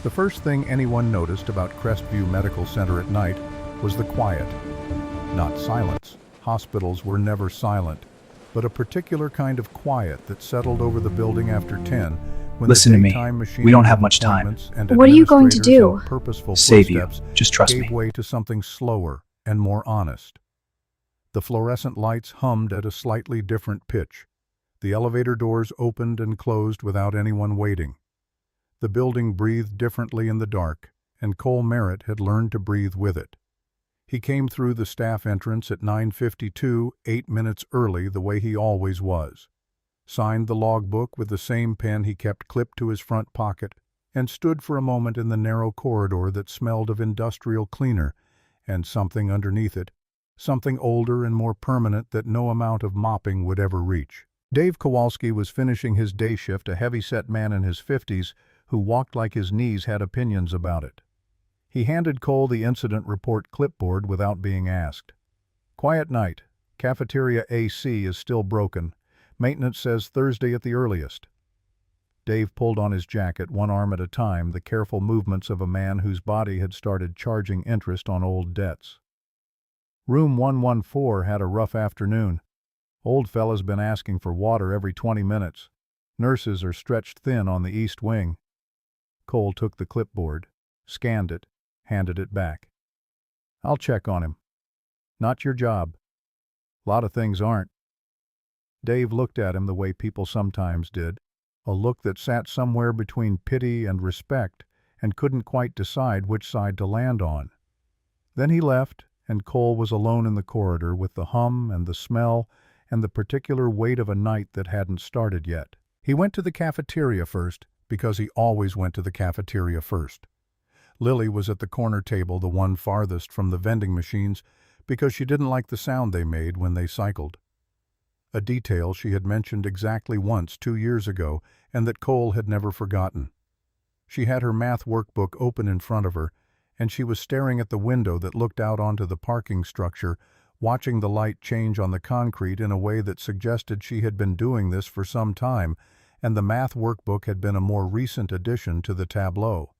The first thing anyone noticed about Crestview Medical Center at night was the quiet. Not silence. Hospitals were never silent, but a particular kind of quiet that settled over the building after 10 when Listen the to me. daytime machine We don't have of much time. appointments and What are you going to administrators and do? purposeful Save you. footsteps Just trust gave me. way to something slower and more honest. The fluorescent lights hummed at a slightly different pitch. The elevator doors opened and closed without anyone waiting. The building breathed differently in the dark, and Cole Merritt had learned to breathe with it. He came through the staff entrance at 9:52, 8 minutes early, the way he always was, signed the logbook with the same pen he kept clipped to his front pocket, and stood for a moment in the narrow corridor that smelled of industrial cleaner and something underneath it, something older and more permanent that no amount of mopping would ever reach. Dave Kowalski was finishing his day shift, a heavy-set man in his 50s who walked like his knees had opinions about it. He handed Cole the incident report clipboard without being asked. Quiet night. Cafeteria AC is still broken. Maintenance says Thursday at the earliest. Dave pulled on his jacket, one arm at a time, the careful movements of a man whose body had started charging interest on old debts. Room 114 had a rough afternoon. Old fella's been asking for water every 20 minutes. Nurses are stretched thin on the east wing. Cole took the clipboard, scanned it, handed it back. I'll check on him. Not your job. Lot of things aren't. Dave looked at him the way people sometimes did, a look that sat somewhere between pity and respect and couldn't quite decide which side to land on. Then he left, and Cole was alone in the corridor with the hum and the smell and the particular weight of a night that hadn't started yet. He went to the cafeteria first, because he always went to the cafeteria first. Lily was at the corner table, the one farthest from the vending machines, because she didn't like the sound they made when they cycled. A detail she had mentioned exactly once 2 years ago, and that Cole had never forgotten. She had her math workbook open in front of her, and she was staring at the window that looked out onto the parking structure, watching the light change on the concrete in a way that suggested she had been doing this for some time, and the math workbook had been a more recent addition to the tableau.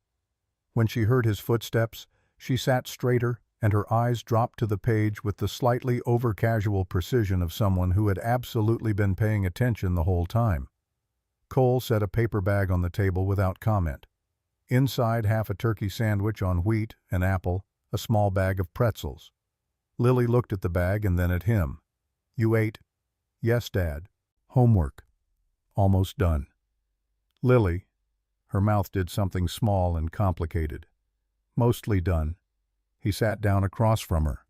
When she heard his footsteps, she sat straighter, and her eyes dropped to the page with the slightly over-casual precision of someone who had absolutely been paying attention the whole time. Cole set a paper bag on the table without comment. Inside, half a turkey sandwich on wheat, an apple, a small bag of pretzels. Lily looked at the bag and then at him. You ate? Yes, Dad. Homework. Almost done. Lily. Her mouth did something small and complicated. Mostly done. He sat down across from her.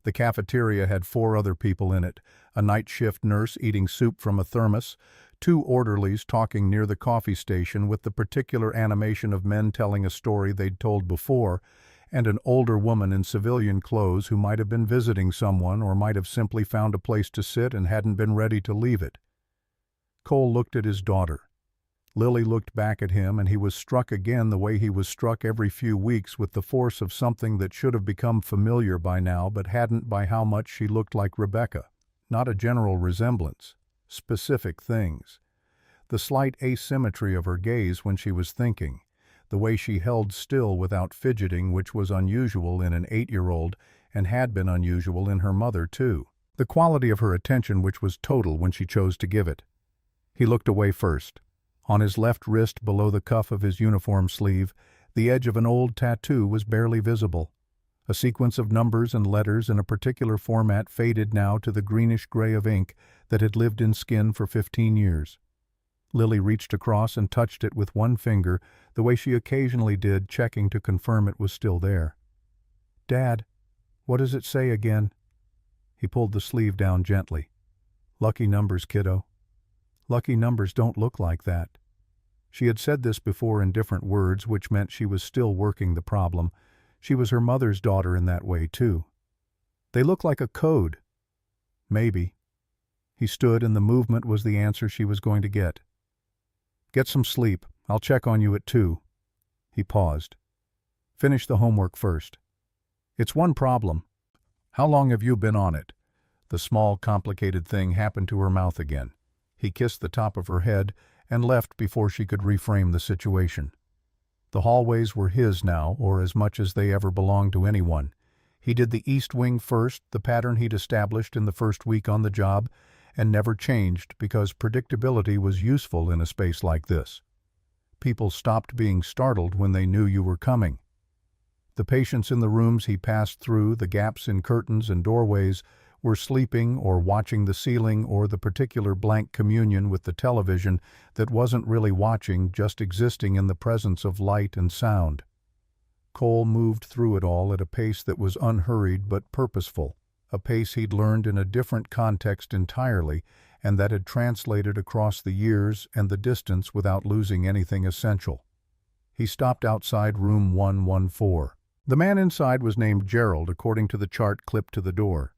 The cafeteria had 4 other people in it, a night shift nurse eating soup from a thermos, 2 orderlies talking near the coffee station with the particular animation of men telling a story they'd told before, and an older woman in civilian clothes who might have been visiting someone or might have simply found a place to sit and hadn't been ready to leave it. Cole looked at his daughter. Lily looked back at him, and he was struck again the way he was struck every few weeks with the force of something that should have become familiar by now but hadn't, by how much she looked like Rebecca. Not a general resemblance. Specific things. The slight asymmetry of her gaze when she was thinking. The way she held still without fidgeting, which was unusual in an 8-year-old and had been unusual in her mother, too. The quality of her attention, which was total when she chose to give it. He looked away first. On his left wrist, below the cuff of his uniform sleeve, the edge of an old tattoo was barely visible. A sequence of numbers and letters in a particular format faded now to the greenish gray of ink that had lived in skin for 15 years. Lily reached across and touched it with one finger, the way she occasionally did, checking to confirm it was still there. Dad, what does it say again? He pulled the sleeve down gently. Lucky numbers, kiddo. Lucky numbers don't look like that. She had said this before in different words, which meant she was still working the problem. She was her mother's daughter in that way, too. They look like a code. Maybe. He stood, and the movement was the answer she was going to get. Get some sleep. I'll check on you at 2. He paused. Finish the homework first. It's one problem. How long have you been on it? The small, complicated thing happened to her mouth again. He kissed the top of her head and left before she could reframe the situation. The hallways were his now, or as much as they ever belonged to anyone. He did the east wing first, the pattern he'd established in the first week on the job, and never changed because predictability was useful in a space like this. People stopped being startled when they knew you were coming. The patients in the rooms he passed through, the gaps in curtains and doorways, were sleeping or watching the ceiling or the particular blank communion with the television that wasn't really watching, just existing in the presence of light and sound. Cole moved through it all at a pace that was unhurried but purposeful, a pace he'd learned in a different context entirely and that had translated across the years and the distance without losing anything essential. He stopped outside room 114. The man inside was named Gerald according to the chart clipped to the door.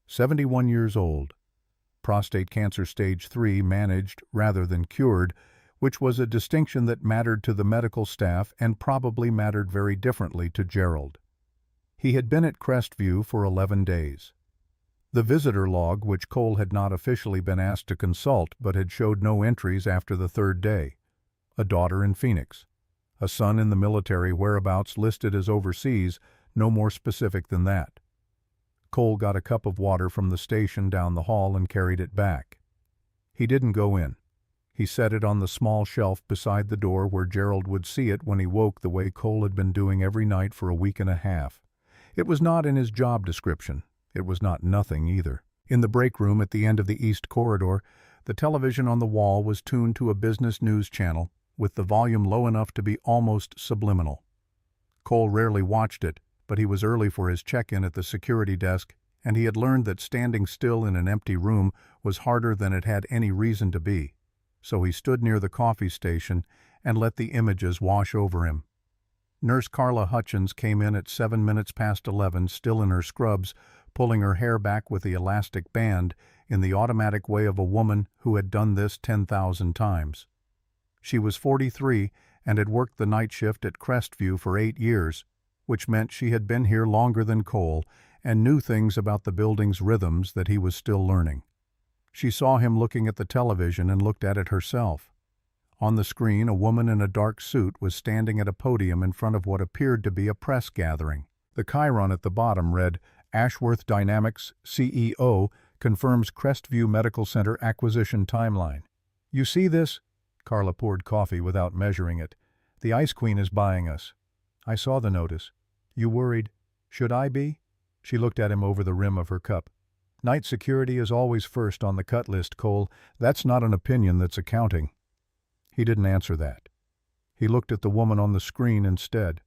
71 years old. Prostate cancer stage 3 managed rather than cured, which was a distinction that mattered to the medical staff and probably mattered very differently to Gerald. He had been at Crestview for 11 days. The visitor log, which Cole had not officially been asked to consult but had showed no entries after the third day. A daughter in Phoenix. A son in the military, whereabouts listed as overseas, no more specific than that. Cole got a cup of water from the station down the hall and carried it back. He didn't go in. He set it on the small shelf beside the door where Gerald would see it when he woke, the way Cole had been doing every night for a week and a half. It was not in his job description. It was not nothing either. In the break room at the end of the east corridor, the television on the wall was tuned to a business news channel, with the volume low enough to be almost subliminal. Cole rarely watched it, but he was early for his check-in at the security desk, and he had learned that standing still in an empty room was harder than it had any reason to be. So he stood near the coffee station and let the images wash over him. Nurse Carla Hutchins came in at 7 minutes past 11, still in her scrubs, pulling her hair back with the elastic band in the automatic way of a woman who had done this 10,000 times. She was 43 and had worked the night shift at Crestview for 8 years, which meant she had been here longer than Cole and knew things about the building's rhythms that he was still learning. She saw him looking at the television and looked at it herself. On the screen, a woman in a dark suit was standing at a podium in front of what appeared to be a press gathering. The chyron at the bottom read, "Ashworth Dynamics CEO confirms Crestview Medical Center acquisition timeline." "You see this?" Carla poured coffee without measuring it. "The Ice Queen is buying us." "I saw the notice." "You worried?" "Should I be?" She looked at him over the rim of her cup. "Night security is always first on the cut list, Cole. That's not an opinion, that's accounting." He didn't answer that. He looked at the woman on the screen instead.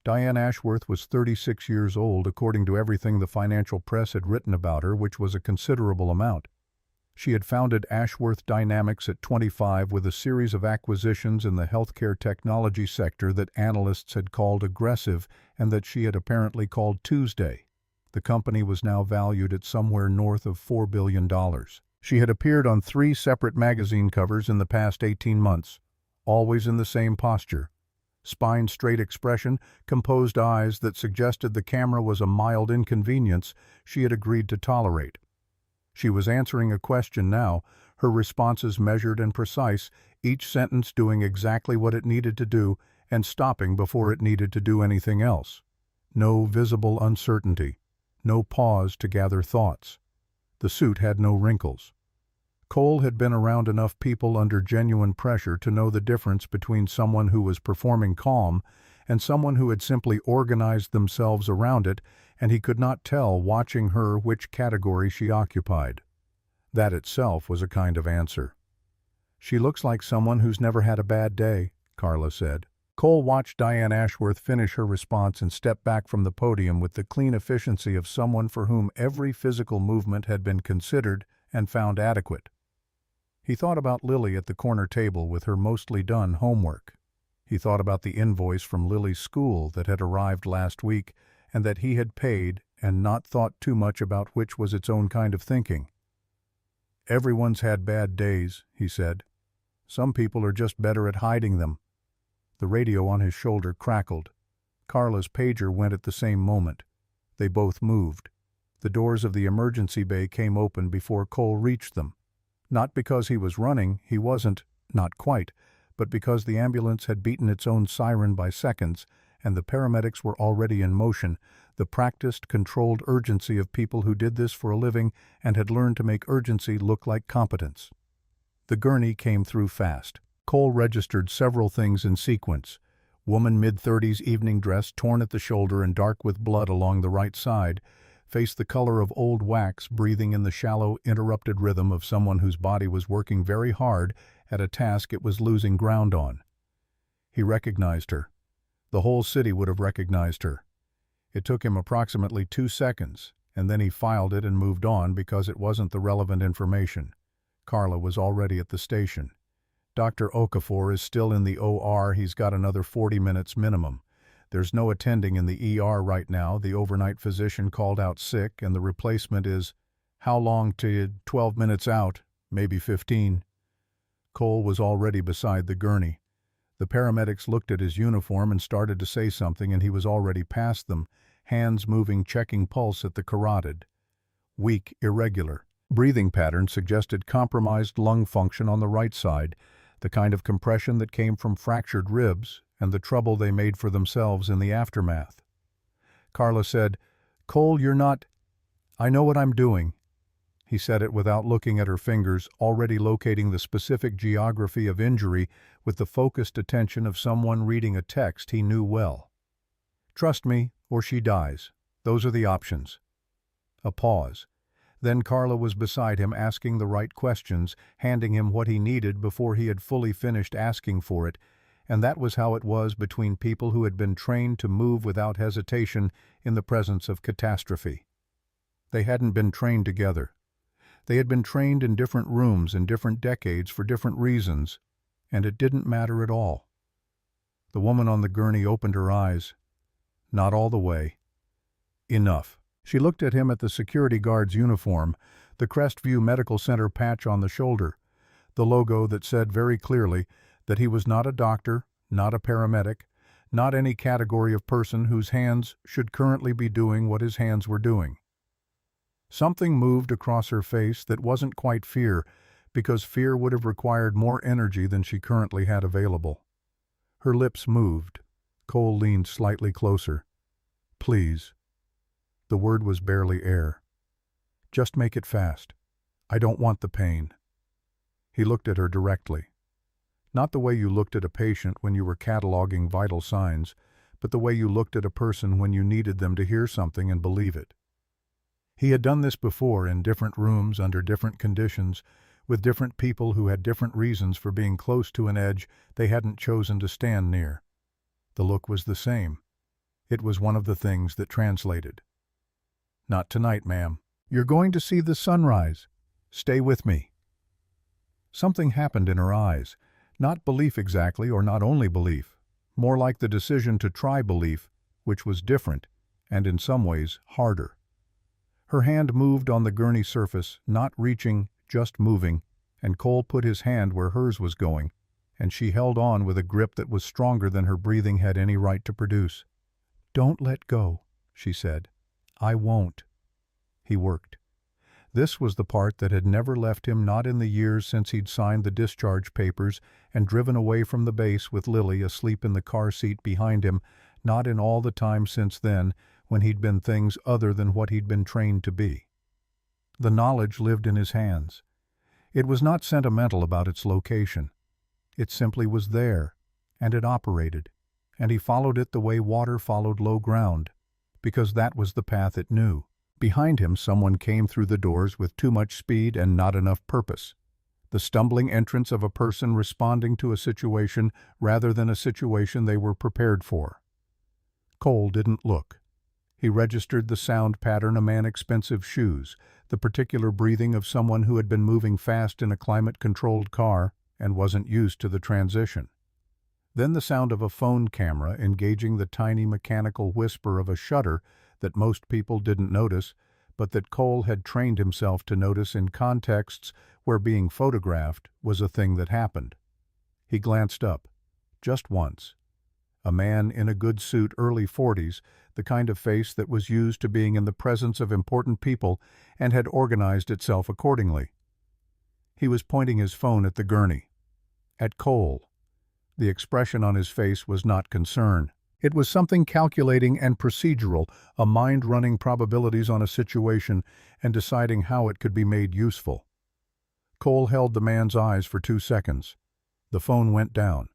Diane Ashworth was 36 years old, according to everything the financial press had written about her, which was a considerable amount. She had founded Ashworth Dynamics at 25 with a series of acquisitions in the healthcare technology sector that analysts had called aggressive and that she had apparently called Tuesday. The company was now valued at somewhere north of $4 billion. She had appeared on 3 separate magazine covers in the past 18 months, always in the same posture. Spine-straight expression, composed eyes that suggested the camera was a mild inconvenience she had agreed to tolerate. She was answering a question now, her responses measured and precise, each sentence doing exactly what it needed to do and stopping before it needed to do anything else. No visible uncertainty, no pause to gather thoughts. The suit had no wrinkles. Cole had been around enough people under genuine pressure to know the difference between someone who was performing calm and someone who had simply organized themselves around it, and he could not tell, watching her, which category she occupied. That itself was a kind of answer. "She looks like someone who's never had a bad day," Carla said. Cole watched Diane Ashworth finish her response and step back from the podium with the clean efficiency of someone for whom every physical movement had been considered and found adequate. He thought about Lily at the corner table with her mostly done homework. He thought about the invoice from Lily's school that had arrived last week and that he had paid and not thought too much about, which was its own kind of thinking. "Everyone's had bad days," he said. "Some people are just better at hiding them." The radio on his shoulder crackled. Carla's pager went at the same moment. They both moved. The doors of the emergency bay came open before Cole reached them. Not because he was running, he wasn't, not quite, but because the ambulance had beaten its own siren by seconds and the paramedics were already in motion, the practiced, controlled urgency of people who did this for a living and had learned to make urgency look like competence. The gurney came through fast. Cole registered several things in sequence. Woman mid-30s, evening dress, torn at the shoulder and dark with blood along the right side, face the color of old wax, breathing in the shallow, interrupted rhythm of someone whose body was working very hard at a task it was losing ground on. He recognized her. The whole city would have recognized her. It took him approximately 2 seconds, and then he filed it and moved on because it wasn't the relevant information. Carla was already at the station. Dr. Okafor is still in the OR. He's got another 40 minutes minimum. There's no attending in the ER right now. The overnight physician called out sick, and the replacement is, how long to 12 minutes out, maybe 15. Cole was already beside the gurney. The paramedics looked at his uniform and started to say something, and he was already past them, hands moving, checking pulse at the carotid. Weak, irregular. Breathing pattern suggested compromised lung function on the right side, the kind of compression that came from fractured ribs and the trouble they made for themselves in the aftermath. Carla said, "Cole, you're not—" "I know what I'm doing." He said it without looking at her fingers, already locating the specific geography of injury with the focused attention of someone reading a text he knew well. "Trust me, or she dies. Those are the options." A pause. Then Carla was beside him, asking the right questions, handing him what he needed before he had fully finished asking for it, and that was how it was between people who had been trained to move without hesitation in the presence of catastrophe. They hadn't been trained together. They had been trained in different rooms in different decades for different reasons, and it didn't matter at all. The woman on the gurney opened her eyes. Not all the way. Enough. She looked at him at the security guard's uniform, the Crestview Medical Center patch on the shoulder, the logo that said very clearly that he was not a doctor, not a paramedic, not any category of person whose hands should currently be doing what his hands were doing. Something moved across her face that wasn't quite fear, because fear would have required more energy than she currently had available. Her lips moved. Cole leaned slightly closer. "Please." The word was barely air. "Just make it fast. I don't want the pain." He looked at her directly. Not the way you looked at a patient when you were cataloging vital signs, but the way you looked at a person when you needed them to hear something and believe it. He had done this before in different rooms under different conditions, with different people who had different reasons for being close to an edge they hadn't chosen to stand near. The look was the same. It was one of the things that translated. "Not tonight, ma'am. You're going to see the sunrise. Stay with me." Something happened in her eyes. Not belief exactly, or not only belief. More like the decision to try belief, which was different, and in some ways harder. Her hand moved on the gurney surface, not reaching, just moving, and Cole put his hand where hers was going, and she held on with a grip that was stronger than her breathing had any right to produce. "Don't let go," she said. "I won't." He worked. This was the part that had never left him, not in the years since he'd signed the discharge papers and driven away from the base with Lily asleep in the car seat behind him, not in all the time since then when he'd been things other than what he'd been trained to be. The knowledge lived in his hands. It was not sentimental about its location. It simply was there, and it operated, and he followed it the way water followed low ground, because that was the path it knew. Behind him, someone came through the doors with too much speed and not enough purpose. The stumbling entrance of a person responding to a situation rather than a situation they were prepared for. Cole didn't look. He registered the sound pattern, a man, expensive shoes, the particular breathing of someone who had been moving fast in a climate-controlled car and wasn't used to the transition. Then the sound of a phone camera engaging the tiny mechanical whisper of a shutter that most people didn't notice, but that Cole had trained himself to notice in contexts where being photographed was a thing that happened. He glanced up, just once. A man in a good suit, early 40s, the kind of face that was used to being in the presence of important people and had organized itself accordingly. He was pointing his phone at the gurney. At Cole. The expression on his face was not concern. It was something calculating and procedural, a mind running probabilities on a situation and deciding how it could be made useful. Cole held the man's eyes for 2 seconds. The phone went down.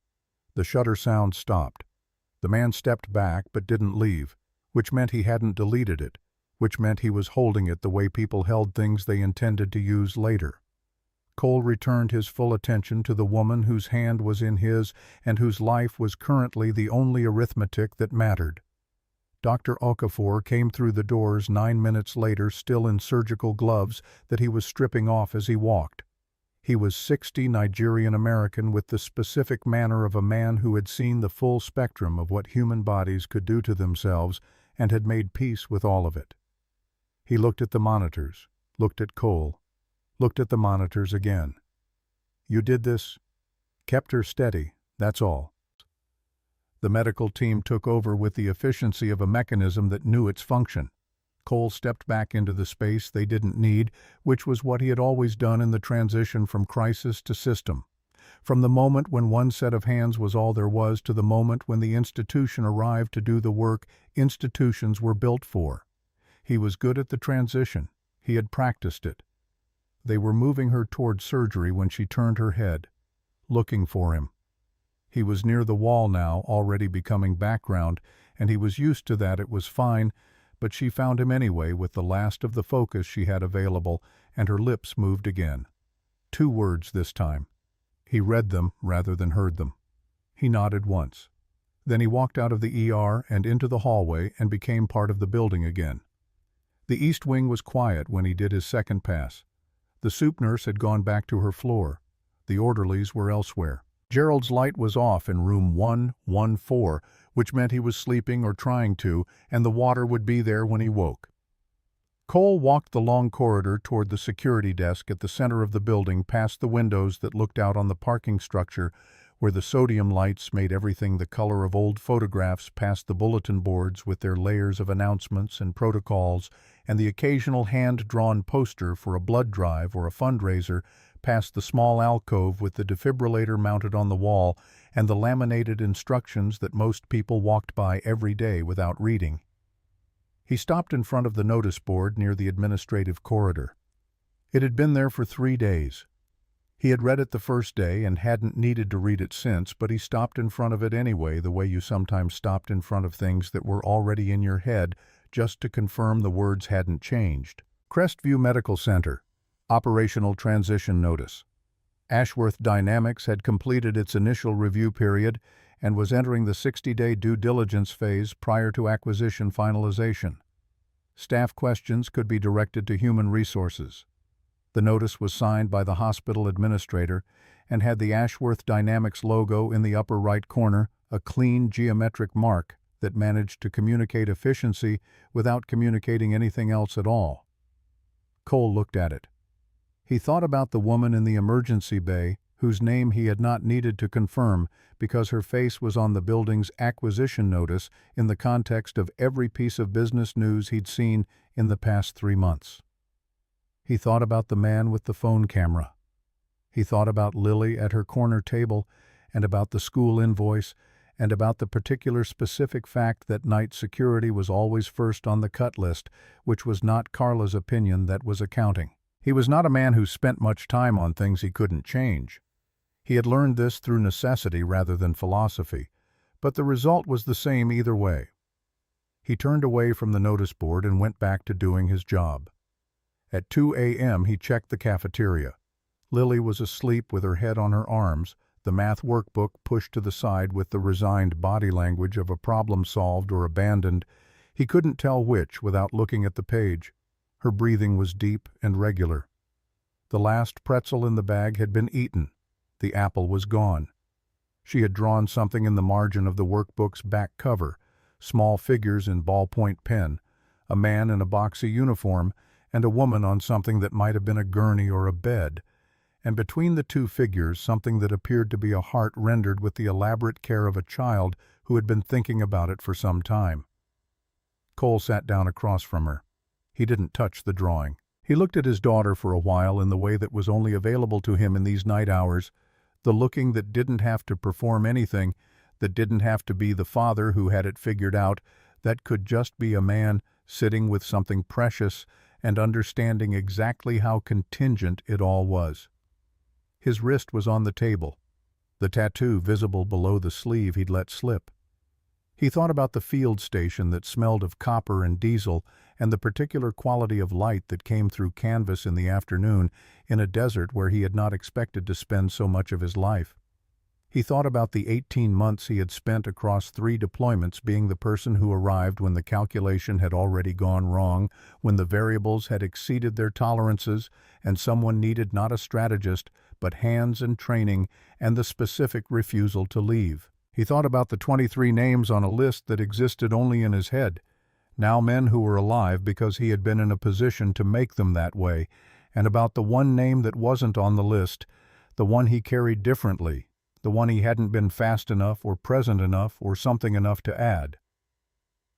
The shutter sound stopped. The man stepped back but didn't leave, which meant he hadn't deleted it, which meant he was holding it the way people held things they intended to use later. Cole returned his full attention to the woman whose hand was in his and whose life was currently the only arithmetic that mattered. Dr. Okafor came through the doors 9 minutes later, still in surgical gloves that he was stripping off as he walked. He was 60, Nigerian-American, with the specific manner of a man who had seen the full spectrum of what human bodies could do to themselves and had made peace with all of it. He looked at the monitors, looked at Cole, looked at the monitors again. "You did this?" "Kept her steady, that's all." The medical team took over with the efficiency of a mechanism that knew its function. Cole stepped back into the space they didn't need, which was what he had always done in the transition from crisis to system. From the moment when one set of hands was all there was to the moment when the institution arrived to do the work institutions were built for. He was good at the transition. He had practiced it. They were moving her toward surgery when she turned her head, looking for him. He was near the wall now, already becoming background, and he was used to that. It was fine, but she found him anyway with the last of the focus she had available, and her lips moved again. 2 words this time. He read them rather than heard them. He nodded once. Then he walked out of the ER and into the hallway and became part of the building again. The East Wing was quiet when he did his second pass. The soup nurse had gone back to her floor. The orderlies were elsewhere. Gerald's light was off in room 114, which meant he was sleeping or trying to, and the water would be there when he woke. Cole walked the long corridor toward the security desk at the center of the building, past the windows that looked out on the parking structure, where the sodium lights made everything the color of old photographs, past the bulletin boards with their layers of announcements and protocols, and the occasional hand-drawn poster for a blood drive or a fundraiser, past the small alcove with the defibrillator mounted on the wall and the laminated instructions that most people walked by every day without reading. He stopped in front of the notice board near the administrative corridor. It had been there for 3 days. He had read it the first day and hadn't needed to read it since, but he stopped in front of it anyway, the way you sometimes stopped in front of things that were already in your head, just to confirm the words hadn't changed. Crestview Medical Center. Operational Transition Notice. Ashworth Dynamics had completed its initial review period and was entering the 60-day due diligence phase prior to acquisition finalization. Staff questions could be directed to Human Resources. The notice was signed by the hospital administrator and had the Ashworth Dynamics logo in the upper right corner, a clean geometric mark that managed to communicate efficiency without communicating anything else at all. Cole looked at it. He thought about the woman in the emergency bay, whose name he had not needed to confirm because her face was on the building's acquisition notice in the context of every piece of business news he'd seen in the past 3 months. He thought about the man with the phone camera. He thought about Lily at her corner table and about the school invoice and about the particular specific fact that night security was always first on the cut list, which was not Carla's opinion, that was accounting. He was not a man who spent much time on things he couldn't change. He had learned this through necessity rather than philosophy, but the result was the same either way. He turned away from the notice board and went back to doing his job. At 2 a.m. he checked the cafeteria. Lily was asleep with her head on her arms, the math workbook pushed to the side with the resigned body language of a problem solved or abandoned. He couldn't tell which without looking at the page. Her breathing was deep and regular. The last pretzel in the bag had been eaten. The apple was gone. She had drawn something in the margin of the workbook's back cover, small figures in ballpoint pen, a man in a boxy uniform, and a woman on something that might have been a gurney or a bed, and between the 2 figures something that appeared to be a heart rendered with the elaborate care of a child who had been thinking about it for some time. Cole sat down across from her. He didn't touch the drawing. He looked at his daughter for a while in the way that was only available to him in these night hours, The looking that didn't have to perform anything, that didn't have to be the father who had it figured out, that could just be a man sitting with something precious and understanding exactly how contingent it all was. His wrist was on the table, the tattoo visible below the sleeve he'd let slip. He thought about the field station that smelled of copper and diesel and the particular quality of light that came through canvas in the afternoon in a desert where he had not expected to spend so much of his life. He thought about the 18 months he had spent across 3 deployments being the person who arrived when the calculation had already gone wrong, when the variables had exceeded their tolerances, and someone needed not a strategist, but hands and training and the specific refusal to leave. He thought about the 23 names on a list that existed only in his head, now men who were alive because he had been in a position to make them that way, and about the one name that wasn't on the list, the one he carried differently, the one he hadn't been fast enough or present enough or something enough to add.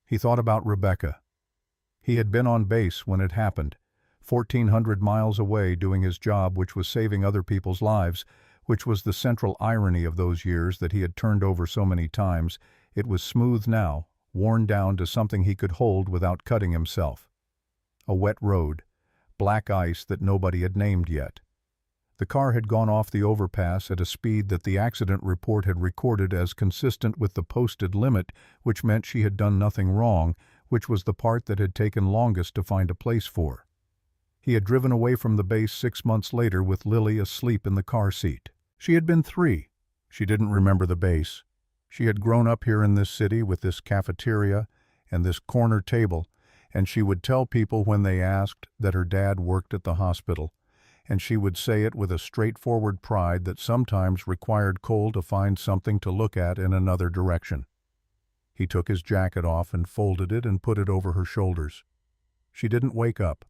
He thought about Rebecca. He had been on base when it happened, 1,400 miles away doing his job, which was saving other people's lives, which was the central irony of those years that he had turned over so many times. It was smooth now, worn down to something he could hold without cutting himself. A wet road, black ice that nobody had named yet. The car had gone off the overpass at a speed that the accident report had recorded as consistent with the posted limit, which meant she had done nothing wrong, which was the part that had taken longest to find a place for. He had driven away from the base 6 months later with Lily asleep in the car seat. She had been 3. She didn't remember the base. She had grown up here in this city with this cafeteria and this corner table, and she would tell people when they asked that her dad worked at the hospital, and she would say it with a straightforward pride that sometimes required Cole to find something to look at in another direction. He took his jacket off and folded it and put it over her shoulders. She didn't wake up.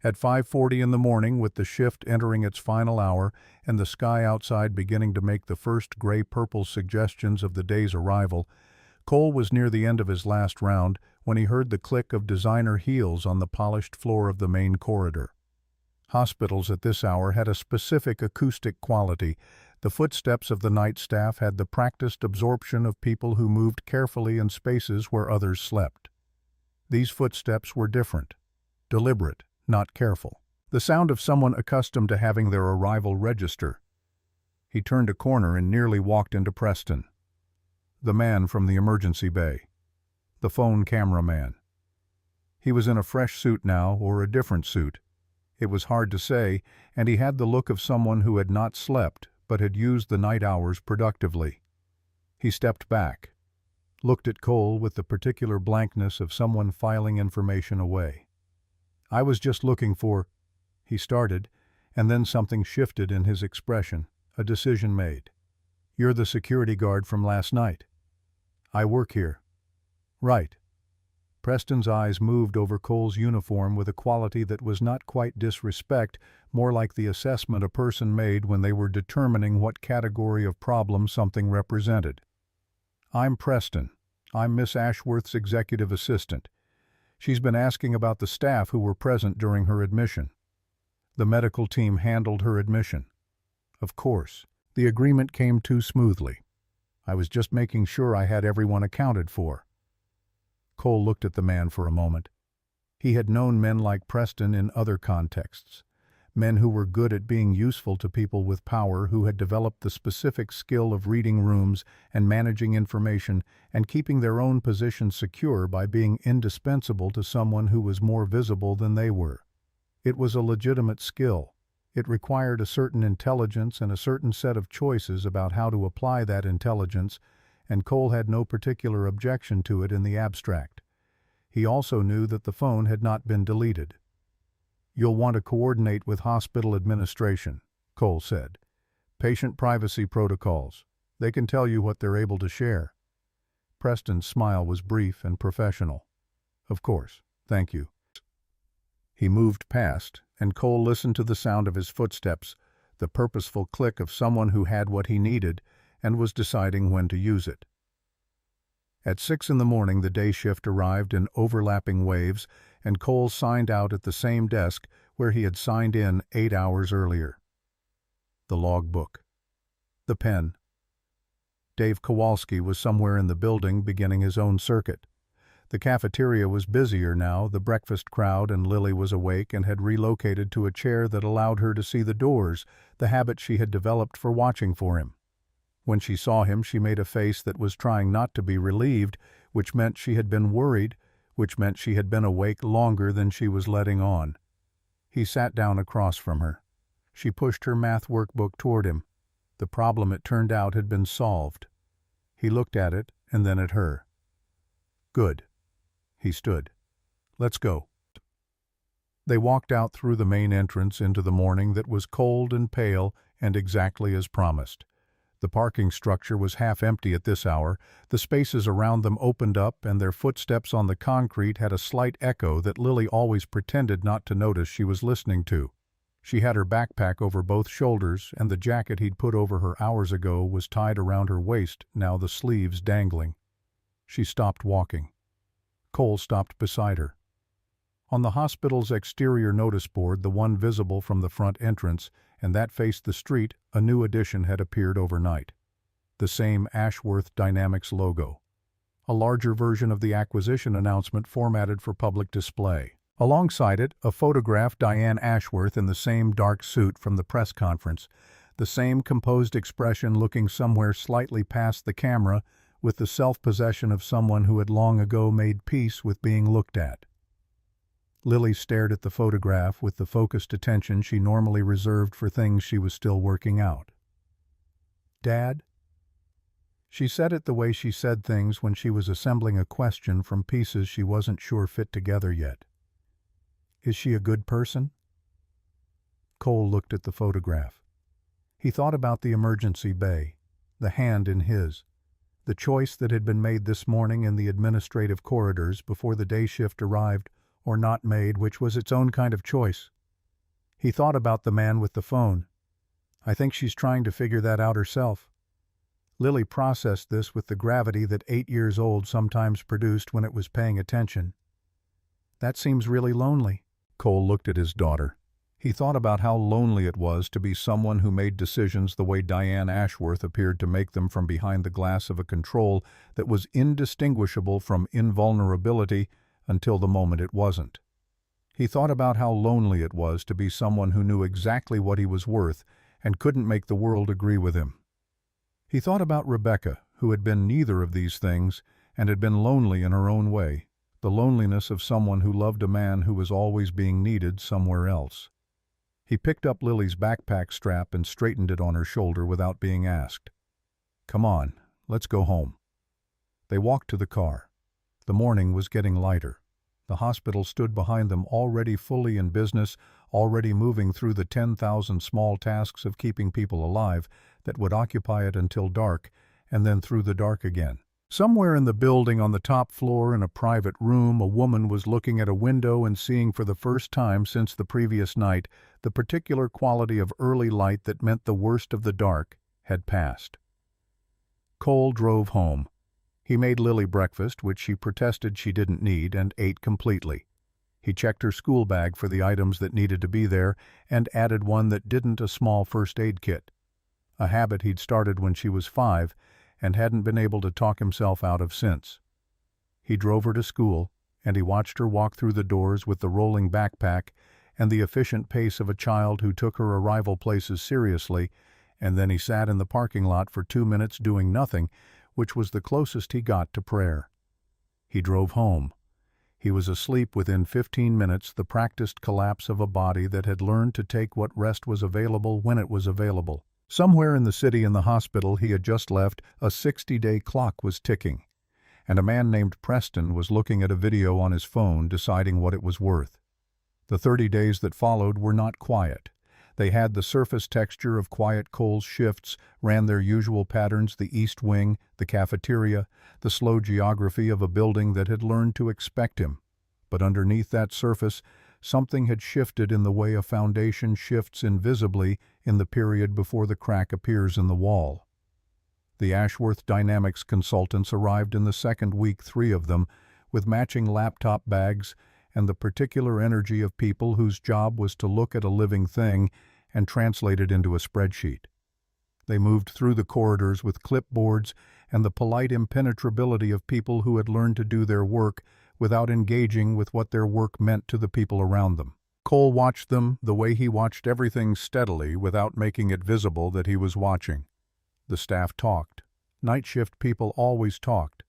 At 5:40 in the morning, with the shift entering its final hour and the sky outside beginning to make the first gray-purple suggestions of the day's arrival, Cole was near the end of his last round when he heard the click of designer heels on the polished floor of the main corridor. Hospitals at this hour had a specific acoustic quality. The footsteps of the night staff had the practiced absorption of people who moved carefully in spaces where others slept. These footsteps were different, deliberate, not careful. The sound of someone accustomed to having their arrival register. He turned a corner and nearly walked into Preston. The man from the emergency bay. The phone cameraman. He was in a fresh suit now, or a different suit. It was hard to say, and he had the look of someone who had not slept, but had used the night hours productively. He stepped back, looked at Cole with the particular blankness of someone filing information away. "I was just looking for," he started, and then something shifted in his expression, a decision made. "You're the security guard from last night." "I work here." "Right." Preston's eyes moved over Cole's uniform with a quality that was not quite disrespect, more like the assessment a person made when they were determining what category of problem something represented. "I'm Preston. I'm Miss Ashworth's executive assistant. She's been asking about the staff who were present during her admission." The medical team handled her admission. Of course, the agreement came too smoothly. "I was just making sure I had everyone accounted for." Cole looked at the man for a moment. He had known men like Preston in other contexts, men who were good at being useful to people with power, who had developed the specific skill of reading rooms and managing information and keeping their own position secure by being indispensable to someone who was more visible than they were. It was a legitimate skill. It required a certain intelligence and a certain set of choices about how to apply that intelligence, and Cole had no particular objection to it in the abstract. He also knew that the phone had not been deleted. "You'll want to coordinate with hospital administration," Cole said. "Patient privacy protocols. They can tell you what they're able to share." Preston's smile was brief and professional. "Of course, thank you." He moved past, and Cole listened to the sound of his footsteps, the purposeful click of someone who had what he needed and was deciding when to use it. At 6 in the morning the day shift arrived in overlapping waves, and Cole signed out at the same desk where he had signed in 8 hours earlier. The logbook. The pen. Dave Kowalski was somewhere in the building beginning his own circuit. The cafeteria was busier now, the breakfast crowd, and Lily was awake and had relocated to a chair that allowed her to see the doors, the habit she had developed for watching for him. When she saw him, she made a face that was trying not to be relieved, which meant she had been worried, which meant she had been awake longer than she was letting on. He sat down across from her. She pushed her math workbook toward him. The problem, it turned out, had been solved. He looked at it and then at her. Good. He stood. Let's go. They walked out through the main entrance into the morning that was cold and pale and exactly as promised. The parking structure was half empty at this hour. The spaces around them opened up, and their footsteps on the concrete had a slight echo that Lily always pretended not to notice she was listening to. She had her backpack over both shoulders, and the jacket he'd put over her hours ago was tied around her waist, now the sleeves dangling. She stopped walking. Cole stopped beside her. On the hospital's exterior notice board, the one visible from the front entrance, and that faced the street, a new addition had appeared overnight. The same Ashworth Dynamics logo. A larger version of the acquisition announcement formatted for public display. Alongside it, a photograph Diane Ashworth in the same dark suit from the press conference, the same composed expression looking somewhere slightly past the camera, with the self-possession of someone who had long ago made peace with being looked at. Lily stared at the photograph with the focused attention she normally reserved for things she was still working out. Dad? She said it the way she said things when she was assembling a question from pieces she wasn't sure fit together yet. Is she a good person? Cole looked at the photograph. He thought about the emergency bay, the hand in his, the choice that had been made this morning in the administrative corridors before the day shift arrived, or not made, which was its own kind of choice. He thought about the man with the phone. I think she's trying to figure that out herself. Lily processed this with the gravity that 8 years old sometimes produced when it was paying attention. That seems really lonely. Cole looked at his daughter. He thought about how lonely it was to be someone who made decisions the way Diane Ashworth appeared to make them from behind the glass of a control that was indistinguishable from invulnerability until the moment it wasn't. He thought about how lonely it was to be someone who knew exactly what he was worth and couldn't make the world agree with him. He thought about Rebecca, who had been neither of these things and had been lonely in her own way, the loneliness of someone who loved a man who was always being needed somewhere else. He picked up Lily's backpack strap and straightened it on her shoulder without being asked. Come on, let's go home. They walked to the car. The morning was getting lighter. The hospital stood behind them, already fully in business, already moving through the 10,000 small tasks of keeping people alive that would occupy it until dark, and then through the dark again. Somewhere in the building on the top floor in a private room, a woman was looking at a window and seeing for the first time since the previous night the particular quality of early light that meant the worst of the dark had passed. Cole drove home. He made Lily breakfast, which she protested she didn't need, and ate completely. He checked her school bag for the items that needed to be there and added one that didn't, a small first aid kit. A habit he'd started when she was 5 and hadn't been able to talk himself out of since. He drove her to school, and he watched her walk through the doors with the rolling backpack and the efficient pace of a child who took her arrival places seriously, and then he sat in the parking lot for 2 minutes doing nothing, which was the closest he got to prayer. He drove home. He was asleep within 15 minutes, the practiced collapse of a body that had learned to take what rest was available when it was available. Somewhere in the city in the hospital he had just left, a 60-day clock was ticking, and a man named Preston was looking at a video on his phone, deciding what it was worth. The 30 days that followed were not quiet. They had the surface texture of quiet Cole's shifts, ran their usual patterns, the East Wing, the cafeteria, the slow geography of a building that had learned to expect him. But underneath that surface, something had shifted in the way a foundation shifts invisibly in the period before the crack appears in the wall. The Ashworth Dynamics consultants arrived in the second week, 3 of them, with matching laptop bags and the particular energy of people whose job was to look at a living thing and translate it into a spreadsheet. They moved through the corridors with clipboards and the polite impenetrability of people who had learned to do their work without engaging with what their work meant to the people around them. Cole watched them the way he watched everything steadily without making it visible that he was watching. The staff talked. Night shift people always talked.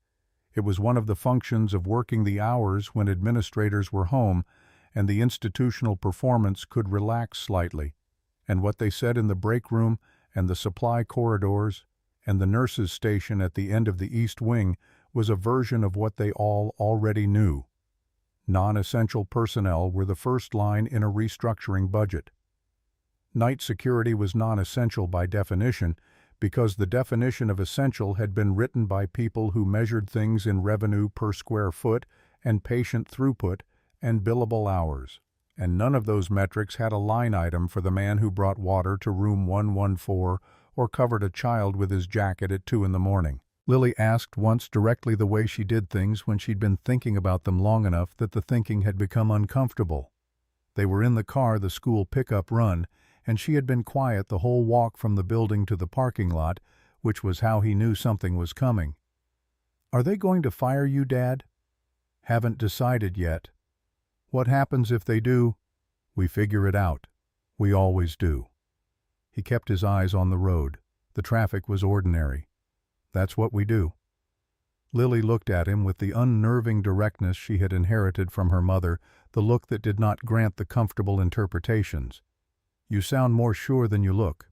It was one of the functions of working the hours when administrators were home and the institutional performance could relax slightly, and what they said in the break room and the supply corridors and the nurses' station at the end of the East Wing was a version of what they all already knew. Non-essential personnel were the first line in a restructuring budget. Night security was non-essential by definition because the definition of essential had been written by people who measured things in revenue per square foot and patient throughput and billable hours, and none of those metrics had a line item for the man who brought water to room 114 or covered a child with his jacket at 2 in the morning. Lily asked once directly the way she did things when she'd been thinking about them long enough that the thinking had become uncomfortable. They were in the car the school pickup run, and she had been quiet the whole walk from the building to the parking lot, which was how he knew something was coming. "Are they going to fire you, Dad?" "Haven't decided yet." "What happens if they do?" "We figure it out. We always do." He kept his eyes on the road. The traffic was ordinary. "That's what we do." Lily looked at him with the unnerving directness she had inherited from her mother, the look that did not grant the comfortable interpretations. "You sound more sure than you look."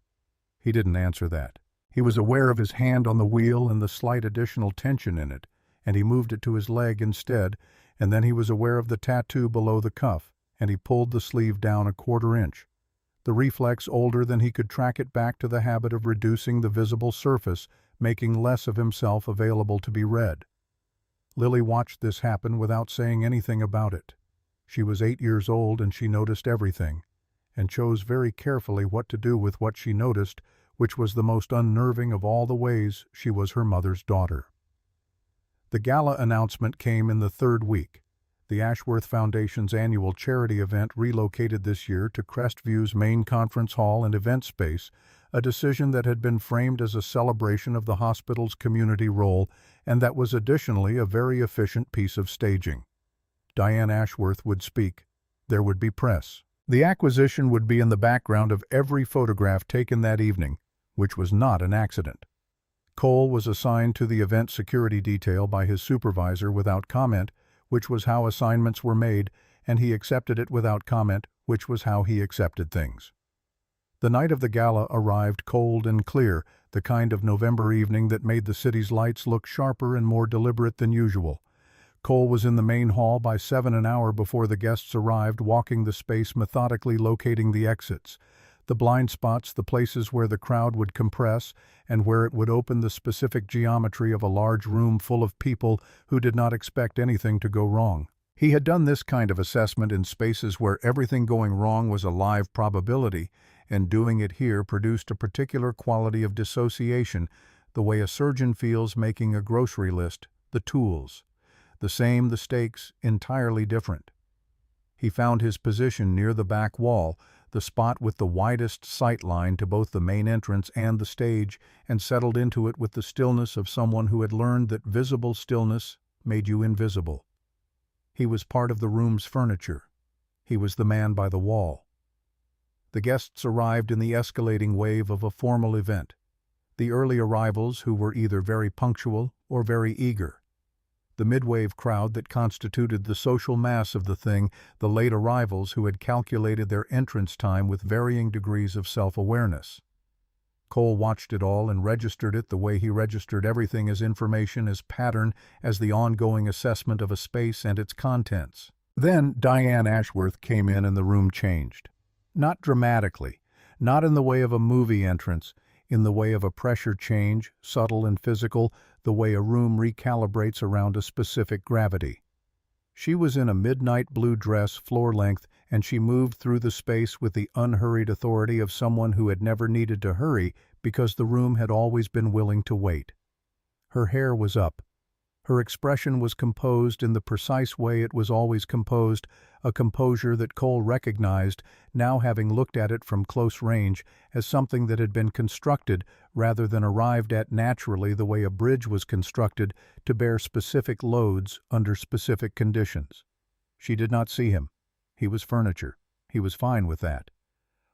He didn't answer that. He was aware of his hand on the wheel and the slight additional tension in it, and he moved it to his leg instead, and then he was aware of the tattoo below the cuff, and he pulled the sleeve down a 1/4 inch. The reflex older than he could track it back to the habit of reducing the visible surface, making less of himself available to be read. Lily watched this happen without saying anything about it. She was 8 years old and she noticed everything, and chose very carefully what to do with what she noticed, which was the most unnerving of all the ways she was her mother's daughter. The gala announcement came in the 3rd week. The Ashworth Foundation's annual charity event relocated this year to Crestview's main conference hall and event space, a decision that had been framed as a celebration of the hospital's community role and that was additionally a very efficient piece of staging. Diane Ashworth would speak. There would be press. The acquisition would be in the background of every photograph taken that evening, which was not an accident. Cole was assigned to the event security detail by his supervisor without comment, which was how assignments were made, and he accepted it without comment, which was how he accepted things. The night of the gala arrived cold and clear, the kind of November evening that made the city's lights look sharper and more deliberate than usual. Cole was in the main hall by 7 an hour before the guests arrived, walking the space methodically, locating the exits, the blind spots, the places where the crowd would compress and where it would open, the specific geometry of a large room full of people who did not expect anything to go wrong. He had done this kind of assessment in spaces where everything going wrong was a live probability, and doing it here produced a particular quality of dissociation, the way a surgeon feels making a grocery list, the tools. The same, the stakes, entirely different. He found his position near the back wall, the spot with the widest sight line to both the main entrance and the stage, and settled into it with the stillness of someone who had learned that visible stillness made you invisible. He was part of the room's furniture. He was the man by the wall. The guests arrived in the escalating wave of a formal event. The early arrivals who were either very punctual or very eager. The mid-wave crowd that constituted the social mass of the thing, the late arrivals who had calculated their entrance time with varying degrees of self-awareness. Cole watched it all and registered it the way he registered everything, as information, as pattern, as the ongoing assessment of a space and its contents. Then Diane Ashworth came in and the room changed. Not dramatically, not in the way of a movie entrance, in the way of a pressure change, subtle and physical, the way a room recalibrates around a specific gravity. She was in a midnight blue dress, floor length, and she moved through the space with the unhurried authority of someone who had never needed to hurry because the room had always been willing to wait. Her hair was up. Her expression was composed in the precise way it was always composed, a composure that Cole recognized, now having looked at it from close range, as something that had been constructed rather than arrived at naturally the way a bridge was constructed to bear specific loads under specific conditions. She did not see him. He was furniture. He was fine with that.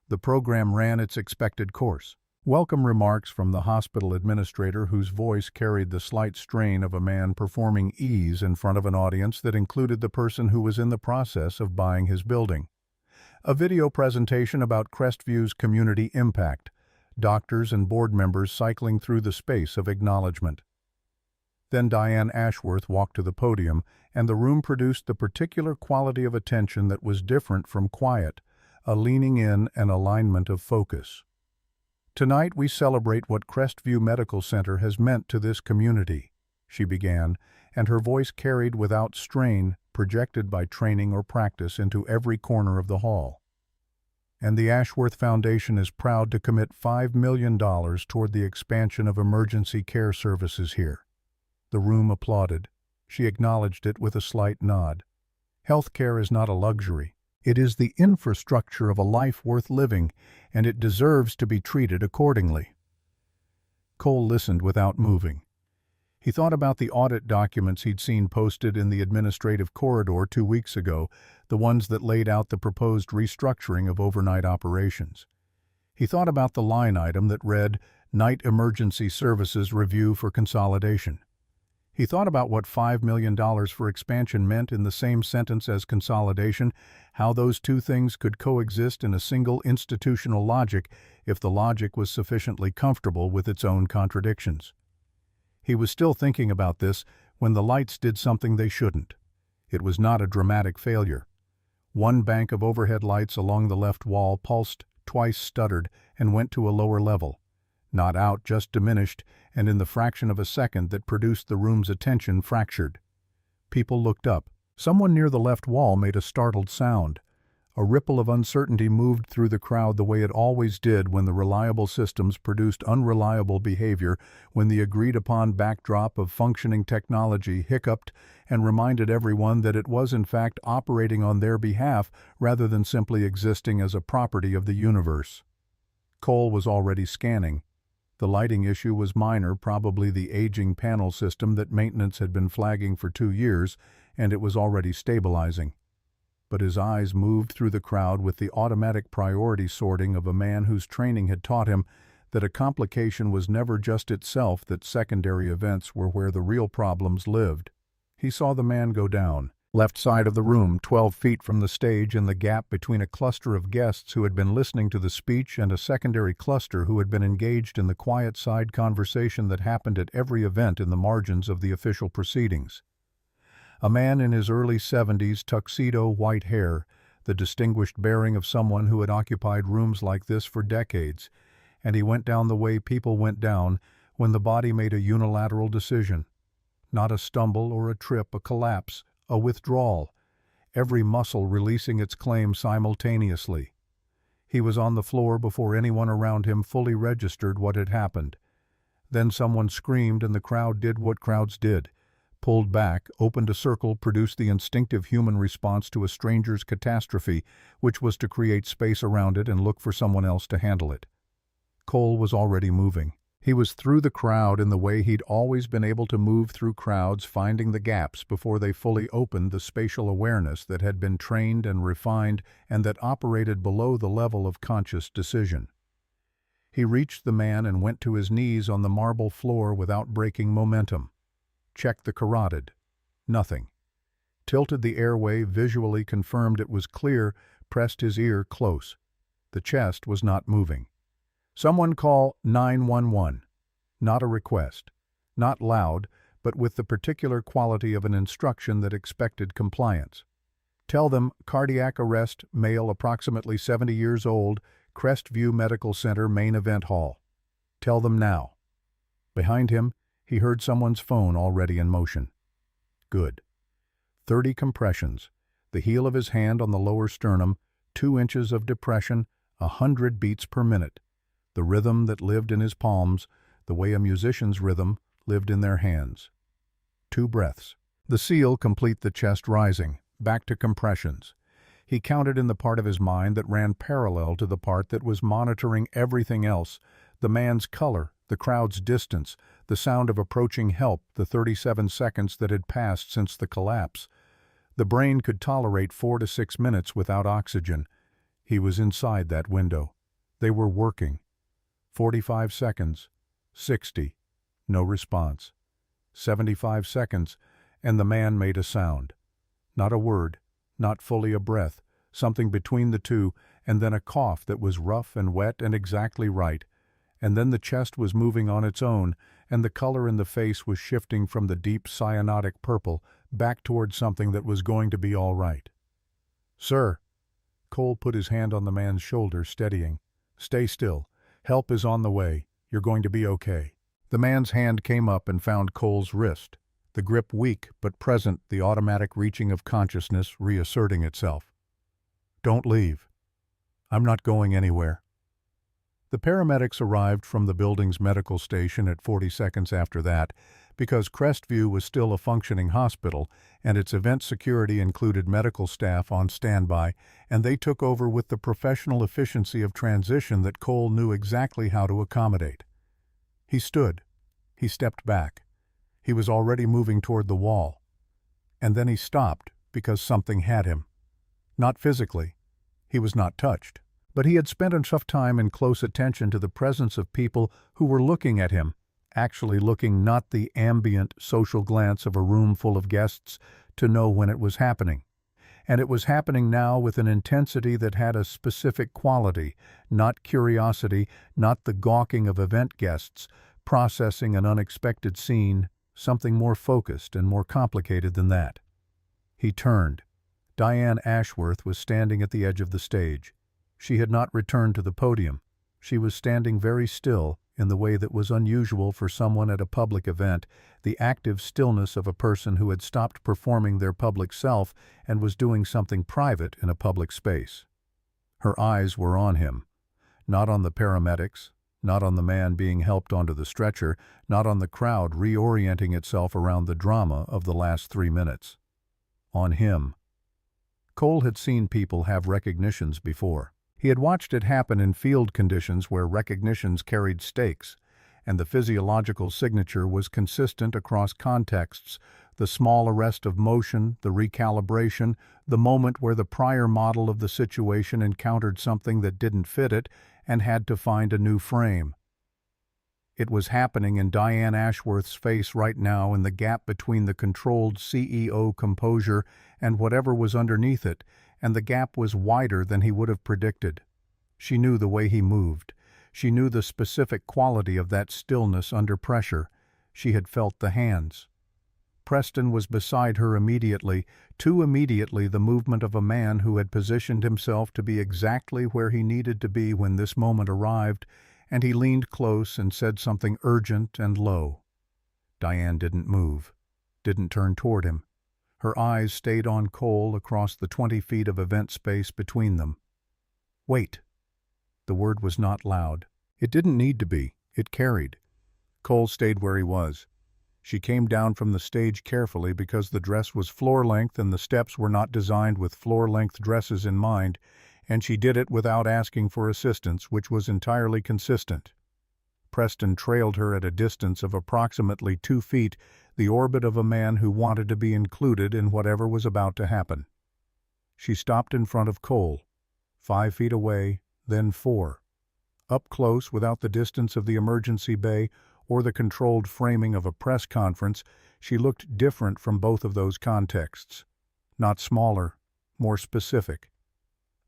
The program ran its expected course. Welcome remarks from the hospital administrator, whose voice carried the slight strain of a man performing ease in front of an audience that included the person who was in the process of buying his building. A video presentation about Crestview's community impact. Doctors and board members cycling through the space of acknowledgement. Then Diane Ashworth walked to the podium, and the room produced the particular quality of attention that was different from quiet, a leaning in and alignment of focus. "Tonight we celebrate what Crestview Medical Center has meant to this community," she began, and her voice carried without strain, projected by training or practice into every corner of the hall. "And the Ashworth Foundation is proud to commit $5 million toward the expansion of emergency care services here." The room applauded. She acknowledged it with a slight nod. "Healthcare is not a luxury. It is the infrastructure of a life worth living, and it deserves to be treated accordingly." Cole listened without moving. He thought about the audit documents he'd seen posted in the administrative corridor 2 weeks ago, the ones that laid out the proposed restructuring of overnight operations. He thought about the line item that read, "Night Emergency Services Review for Consolidation." He thought about what $5 million for expansion meant in the same sentence as consolidation, how those two things could coexist in a single institutional logic if the logic was sufficiently comfortable with its own contradictions. He was still thinking about this when the lights did something they shouldn't. It was not a dramatic failure. One bank of overhead lights along the left wall pulsed, twice stuttered, and went to a lower level. Not out, just diminished, and in the fraction of a second that produced the room's attention fractured. People looked up. Someone near the left wall made a startled sound. A ripple of uncertainty moved through the crowd the way it always did when the reliable systems produced unreliable behavior, when the agreed-upon backdrop of functioning technology hiccuped and reminded everyone that it was in fact operating on their behalf rather than simply existing as a property of the universe. Cole was already scanning. The lighting issue was minor, probably the aging panel system that maintenance had been flagging for 2 years, and it was already stabilizing. But his eyes moved through the crowd with the automatic priority sorting of a man whose training had taught him that a complication was never just itself, that secondary events were where the real problems lived. He saw the man go down. Left side of the room, 12 feet from the stage, in the gap between a cluster of guests who had been listening to the speech and a secondary cluster who had been engaged in the quiet side conversation that happened at every event in the margins of the official proceedings. A man in his early 70s, tuxedo, white hair, the distinguished bearing of someone who had occupied rooms like this for decades, and he went down the way people went down when the body made a unilateral decision. Not a stumble or a trip, a collapse, a withdrawal, every muscle releasing its claim simultaneously. He was on the floor before anyone around him fully registered what had happened. Then someone screamed, and the crowd did what crowds did. Pulled back, opened a circle, produced the instinctive human response to a stranger's catastrophe, which was to create space around it and look for someone else to handle it. Cole was already moving. He was through the crowd in the way he'd always been able to move through crowds, finding the gaps before they fully opened the spatial awareness that had been trained and refined and that operated below the level of conscious decision. He reached the man and went to his knees on the marble floor without breaking momentum. Checked the carotid. Nothing. Tilted the airway, visually confirmed it was clear, pressed his ear close. The chest was not moving. "Someone call 911. Not a request. Not loud, but with the particular quality of an instruction that expected compliance. Tell them cardiac arrest, male approximately 70 years old, Crestview Medical Center main event hall. Tell them now." Behind him, he heard someone's phone already in motion. Good. 30 compressions, the heel of his hand on the lower sternum, 2 inches of depression, 100 beats per minute. The rhythm that lived in his palms, the way a musician's rhythm lived in their hands. 2 breaths. The seal complete the chest rising, back to compressions. He counted in the part of his mind that ran parallel to the part that was monitoring everything else, the man's color, the crowd's distance, the sound of approaching help, the 37 seconds that had passed since the collapse. The brain could tolerate 4 to 6 minutes without oxygen. He was inside that window. They were working. 45 seconds. 60. No response. 75 seconds, and the man made a sound. Not a word, not fully a breath, something between the two, and then a cough that was rough and wet and exactly right. And then the chest was moving on its own, and the color in the face was shifting from the deep cyanotic purple back toward something that was going to be all right. "Sir." Cole put his hand on the man's shoulder, steadying. "Stay still. Help is on the way. You're going to be okay." The man's hand came up and found Cole's wrist, the grip weak but present, the automatic reaching of consciousness reasserting itself. "Don't leave. I'm not going anywhere." The paramedics arrived from the building's medical station at 40 seconds after that, because Crestview was still a functioning hospital, and its event security included medical staff on standby, and they took over with the professional efficiency of transition that Cole knew exactly how to accommodate. He stood. He stepped back. He was already moving toward the wall. And then he stopped because something had him. Not physically. He was not touched. But he had spent enough time in close attention to the presence of people who were looking at him, actually looking, not the ambient social glance of a room full of guests, to know when it was happening. And it was happening now with an intensity that had a specific quality, not curiosity, not the gawking of event guests, processing an unexpected scene, something more focused and more complicated than that. He turned. Diane Ashworth was standing at the edge of the stage. She had not returned to the podium. She was standing very still, in the way that was unusual for someone at a public event, the active stillness of a person who had stopped performing their public self and was doing something private in a public space. Her eyes were on him, not on the paramedics, not on the man being helped onto the stretcher, not on the crowd reorienting itself around the drama of the last 3 minutes. On him. Cole had seen people have recognitions before. He had watched it happen in field conditions where recognitions carried stakes, and the physiological signature was consistent across contexts, the small arrest of motion, the recalibration, the moment where the prior model of the situation encountered something that didn't fit it and had to find a new frame. It was happening in Diane Ashworth's face right now, in the gap between the controlled CEO composure and whatever was underneath it, and the gap was wider than he would have predicted. She knew the way he moved. She knew the specific quality of that stillness under pressure. She had felt the hands. Preston was beside her immediately, too immediately, the movement of a man who had positioned himself to be exactly where he needed to be when this moment arrived, and he leaned close and said something urgent and low. Diane didn't move, didn't turn toward him. Her eyes stayed on Cole across the 20 feet of event space between them. "Wait." The word was not loud. It didn't need to be. It carried. Cole stayed where he was. She came down from the stage carefully because the dress was floor-length and the steps were not designed with floor-length dresses in mind, and she did it without asking for assistance, which was entirely consistent. Preston trailed her at a distance of approximately 2 feet, the orbit of a man who wanted to be included in whatever was about to happen. She stopped in front of Cole, 5 feet away, then 4. Up close, without the distance of the emergency bay or the controlled framing of a press conference, she looked different from both of those contexts. Not smaller, more specific.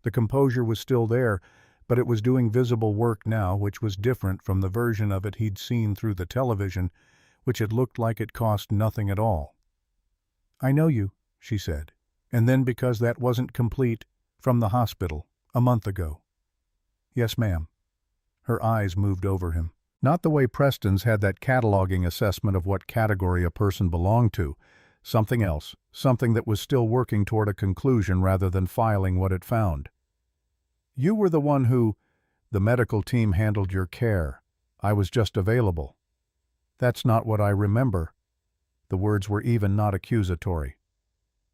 The composure was still there, but it was doing visible work now, which was different from the version of it he'd seen through the television, which had looked like it cost nothing at all. "I know you," she said, and then, because that wasn't complete, "from the hospital, a month ago." "Yes, ma'am." Her eyes moved over him. Not the way Preston's had that cataloging assessment of what category a person belonged to. Something else, something that was still working toward a conclusion rather than filing what it found. "You were the one who... The medical team handled your care. I was just available." "That's not what I remember." The words were even not accusatory.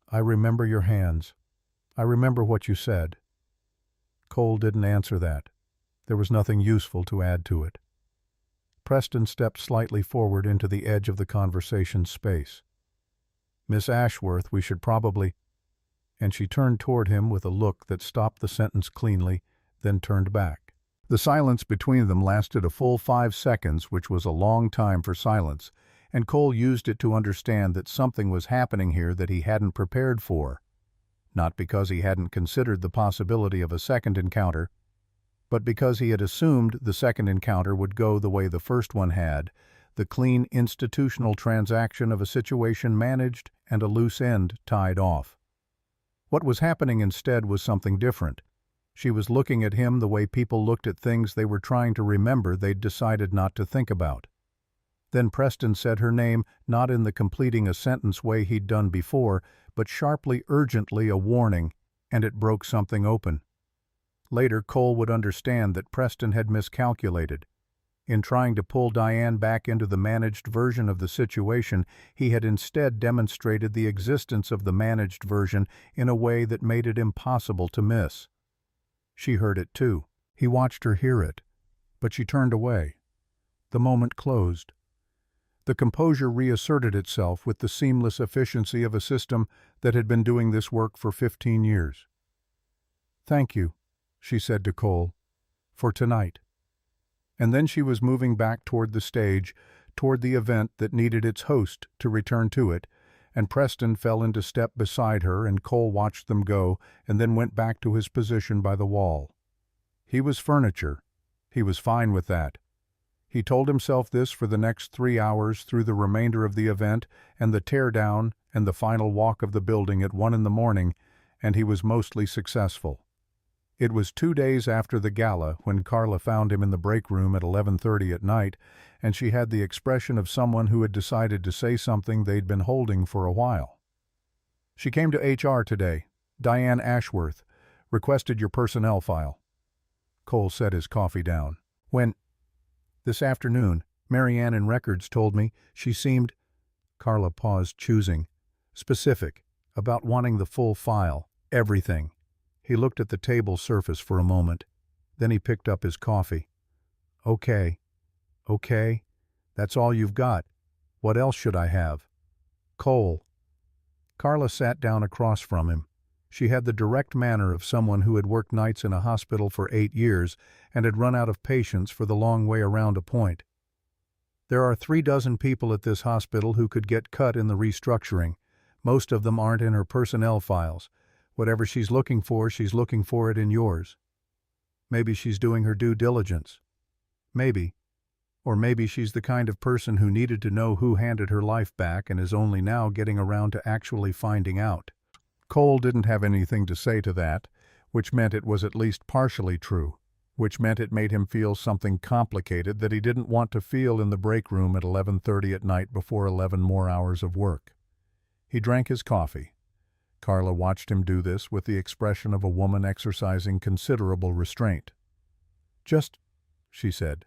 "I remember your hands. I remember what you said." Cole didn't answer that. There was nothing useful to add to it. Preston stepped slightly forward into the edge of the conversation's space. "Miss Ashworth, we should probably—" And she turned toward him with a look that stopped the sentence cleanly, then turned back. The silence between them lasted a full 5 seconds, which was a long time for silence, and Cole used it to understand that something was happening here that he hadn't prepared for. Not because he hadn't considered the possibility of a second encounter, but because he had assumed the second encounter would go the way the first one had, the clean institutional transaction of a situation managed and a loose end tied off. What was happening instead was something different. She was looking at him the way people looked at things they were trying to remember they'd decided not to think about. Then Preston said her name, not in the completing a sentence way he'd done before, but sharply, urgently, a warning, and it broke something open. Later, Cole would understand that Preston had miscalculated. In trying to pull Diane back into the managed version of the situation, he had instead demonstrated the existence of the managed version in a way that made it impossible to miss. She heard it too. He watched her hear it, but she turned away. The moment closed. The composure reasserted itself with the seamless efficiency of a system that had been doing this work for 15 years. "Thank you," she said to Cole, "for tonight." And then she was moving back toward the stage, toward the event that needed its host to return to it, and Preston fell into step beside her, and Cole watched them go, and then went back to his position by the wall. He was furniture. He was fine with that. He told himself this for the next 3 hours through the remainder of the event and the teardown and the final walk of the building at 1 in the morning, and he was mostly successful. It was 2 days after the gala when Carla found him in the break room at 11:30 at night, and she had the expression of someone who had decided to say something they'd been holding for a while. "She came to HR today. Diane Ashworth. Requested your personnel file." Cole set his coffee down. "When—" "This afternoon. Marianne in records told me she seemed—" Carla paused, choosing. "Specific. About wanting the full file. Everything." He looked at the table surface for a moment. Then he picked up his coffee. "Okay. Okay. That's all you've got. What else should I have?" "Cole." Carla sat down across from him. She had the direct manner of someone who had worked nights in a hospital for 8 years and had run out of patience for the long way around a point. "There are 36 people at this hospital who could get cut in the restructuring. Most of them aren't in her personnel files. Whatever she's looking for it in yours. Maybe she's doing her due diligence. Maybe. Or maybe she's the kind of person who needed to know who handed her life back and is only now getting around to actually finding out." Cole didn't have anything to say to that, which meant it was at least partially true, which meant it made him feel something complicated that he didn't want to feel in the break room at 11:30 at night before 11 more hours of work. He drank his coffee. Carla watched him do this with the expression of a woman exercising considerable restraint. "Just," she said,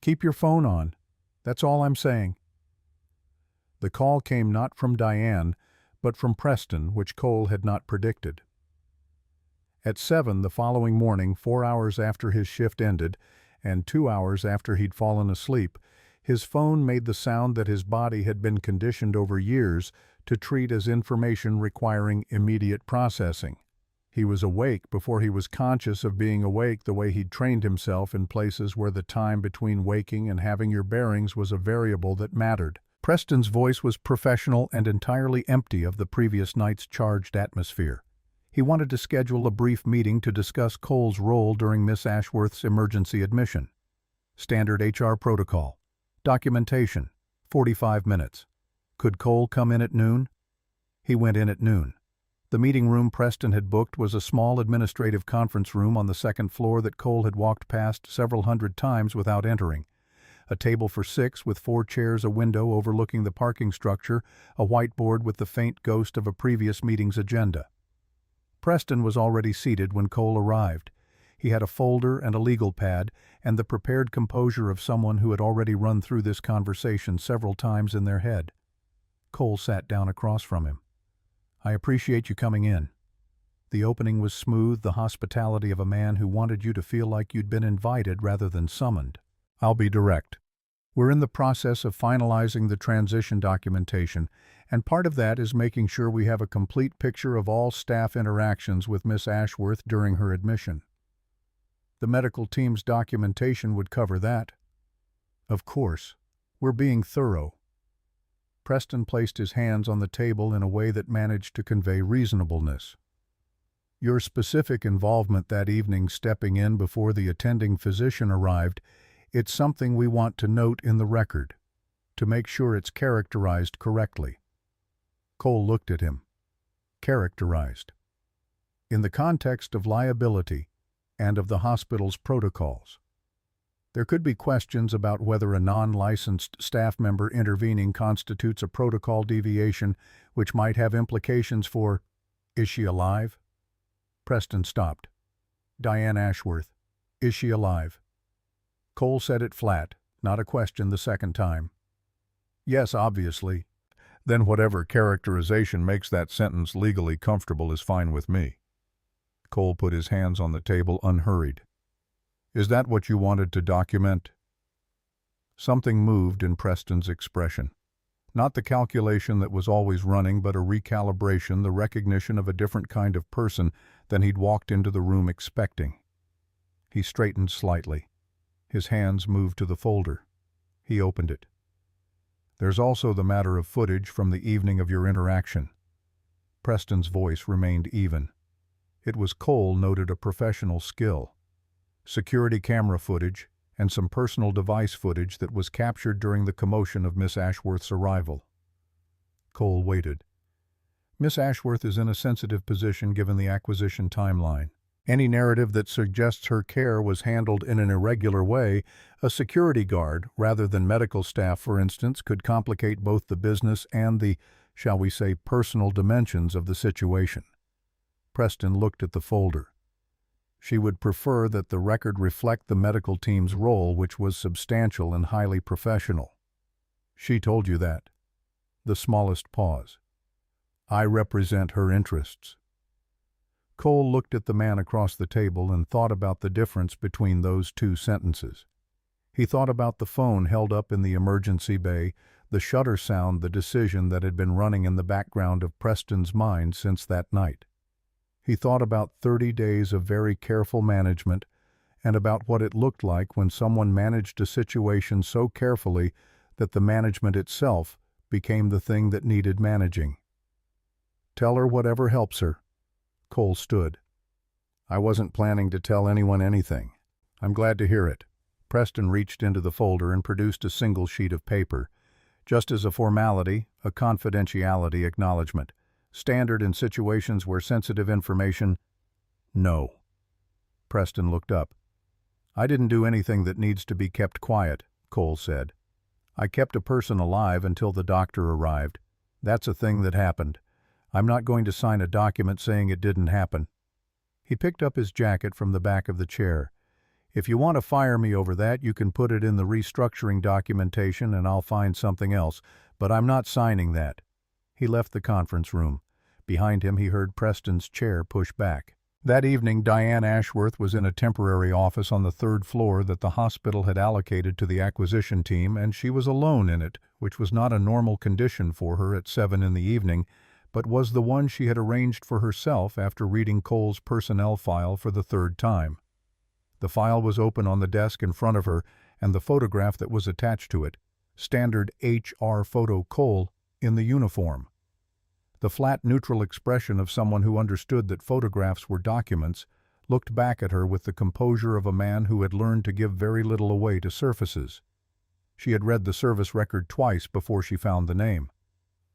"keep your phone on. That's all I'm saying." The call came not from Diane, but from Preston, which Cole had not predicted. At 7 the following morning, 4 hours after his shift ended, and 2 hours after he'd fallen asleep, his phone made the sound that his body had been conditioned over years to treat as information requiring immediate processing. He was awake before he was conscious of being awake the way he'd trained himself in places where the time between waking and having your bearings was a variable that mattered. Preston's voice was professional and entirely empty of the previous night's charged atmosphere. He wanted to schedule a brief meeting to discuss Cole's role during Miss Ashworth's emergency admission. Standard HR protocol. Documentation. 45 minutes. Could Cole come in at noon? He went in at noon. The meeting room Preston had booked was a small administrative conference room on the second floor that Cole had walked past several hundred times without entering. A table for 6 with 4 chairs, a window overlooking the parking structure, a whiteboard with the faint ghost of a previous meeting's agenda. Preston was already seated when Cole arrived. He had a folder and a legal pad, and the prepared composure of someone who had already run through this conversation several times in their head. Cole sat down across from him. "I appreciate you coming in." The opening was smooth, the hospitality of a man who wanted you to feel like you'd been invited rather than summoned. "I'll be direct. We're in the process of finalizing the transition documentation, and part of that is making sure we have a complete picture of all staff interactions with Miss Ashworth during her admission. The medical team's documentation would cover that." "Of course. We're being thorough." Preston placed his hands on the table in a way that managed to convey reasonableness. "Your specific involvement that evening, stepping in before the attending physician arrived, it's something we want to note in the record, to make sure it's characterized correctly." Cole looked at him. "Characterized?" "In the context of liability and of the hospital's protocols. There could be questions about whether a non-licensed staff member intervening constitutes a protocol deviation which might have implications for—" "Is she alive?" Preston stopped. "Diane Ashworth. Is she alive?" Cole said it flat, not a question the second time. "Yes, obviously." "Then whatever characterization makes that sentence legally comfortable is fine with me." Cole put his hands on the table unhurried. "Is that what you wanted to document?" Something moved in Preston's expression. Not the calculation that was always running, but a recalibration, the recognition of a different kind of person than he'd walked into the room expecting. He straightened slightly. His hands moved to the folder. He opened it. "There's also the matter of footage from the evening of your interaction." Preston's voice remained even. It was Cole noted a professional skill. "Security camera footage and some personal device footage that was captured during the commotion of Miss Ashworth's arrival." Cole waited. "Miss Ashworth is in a sensitive position given the acquisition timeline. Any narrative that suggests her care was handled in an irregular way, a security guard, rather than medical staff, for instance, could complicate both the business and the, shall we say, personal dimensions of the situation." Preston looked at the folder. She would prefer that the record reflect the medical team's role, which was substantial and highly professional. "She told you that?" The smallest pause. "I represent her interests." Cole looked at the man across the table and thought about the difference between those two sentences. He thought about the phone held up in the emergency bay, the shutter sound, the decision that had been running in the background of Preston's mind since that night. He thought about 30 days of very careful management and about what it looked like when someone managed a situation so carefully that the management itself became the thing that needed managing. "Tell her whatever helps her." Cole stood. "I wasn't planning to tell anyone anything. I'm glad to hear it." Preston reached into the folder and produced a single sheet of paper. "Just as a formality, a confidentiality acknowledgement. Standard in situations where sensitive information—" "No." Preston looked up. "I didn't do anything that needs to be kept quiet," Cole said. "I kept a person alive until the doctor arrived. That's a thing that happened. I'm not going to sign a document saying it didn't happen." He picked up his jacket from the back of the chair. "If you want to fire me over that, you can put it in the restructuring documentation and I'll find something else, but I'm not signing that." He left the conference room. Behind him he heard Preston's chair push back. That evening Diane Ashworth was in a temporary office on the third floor that the hospital had allocated to the acquisition team, and she was alone in it, which was not a normal condition for her at 7 in the evening, but was the one she had arranged for herself after reading Cole's personnel file for the third time. The file was open on the desk in front of her, and the photograph that was attached to it, standard HR photo Cole, in the uniform. The flat, neutral expression of someone who understood that photographs were documents looked back at her with the composure of a man who had learned to give very little away to surfaces. She had read the service record twice before she found the name.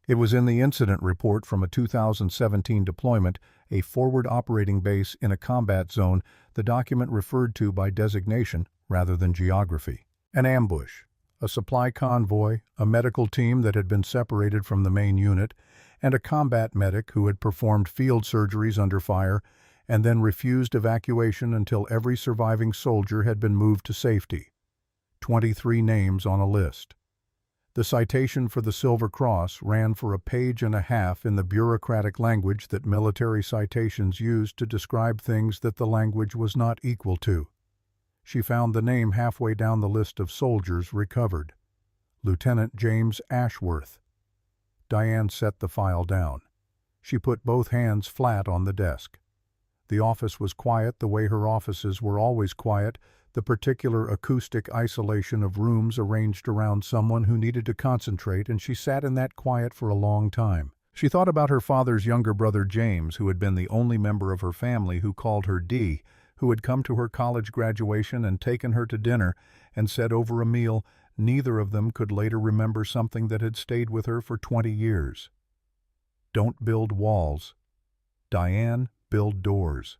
It was in the incident report from a 2017 deployment, a forward operating base in a combat zone, the document referred to by designation rather than geography. An ambush, a supply convoy, a medical team that had been separated from the main unit, and a combat medic who had performed field surgeries under fire and then refused evacuation until every surviving soldier had been moved to safety. 23 names on a list. The citation for the Silver Cross ran for a page and a half in the bureaucratic language that military citations used to describe things that the language was not equal to. She found the name halfway down the list of soldiers recovered. Lieutenant James Ashworth. Diane set the file down. She put both hands flat on the desk. The office was quiet the way her offices were always quiet, the particular acoustic isolation of rooms arranged around someone who needed to concentrate, and she sat in that quiet for a long time. She thought about her father's younger brother James, who had been the only member of her family who called her Dee, who had come to her college graduation and taken her to dinner, and said over a meal, neither of them could later remember something that had stayed with her for 20 years. Don't build walls. Diane, build doors.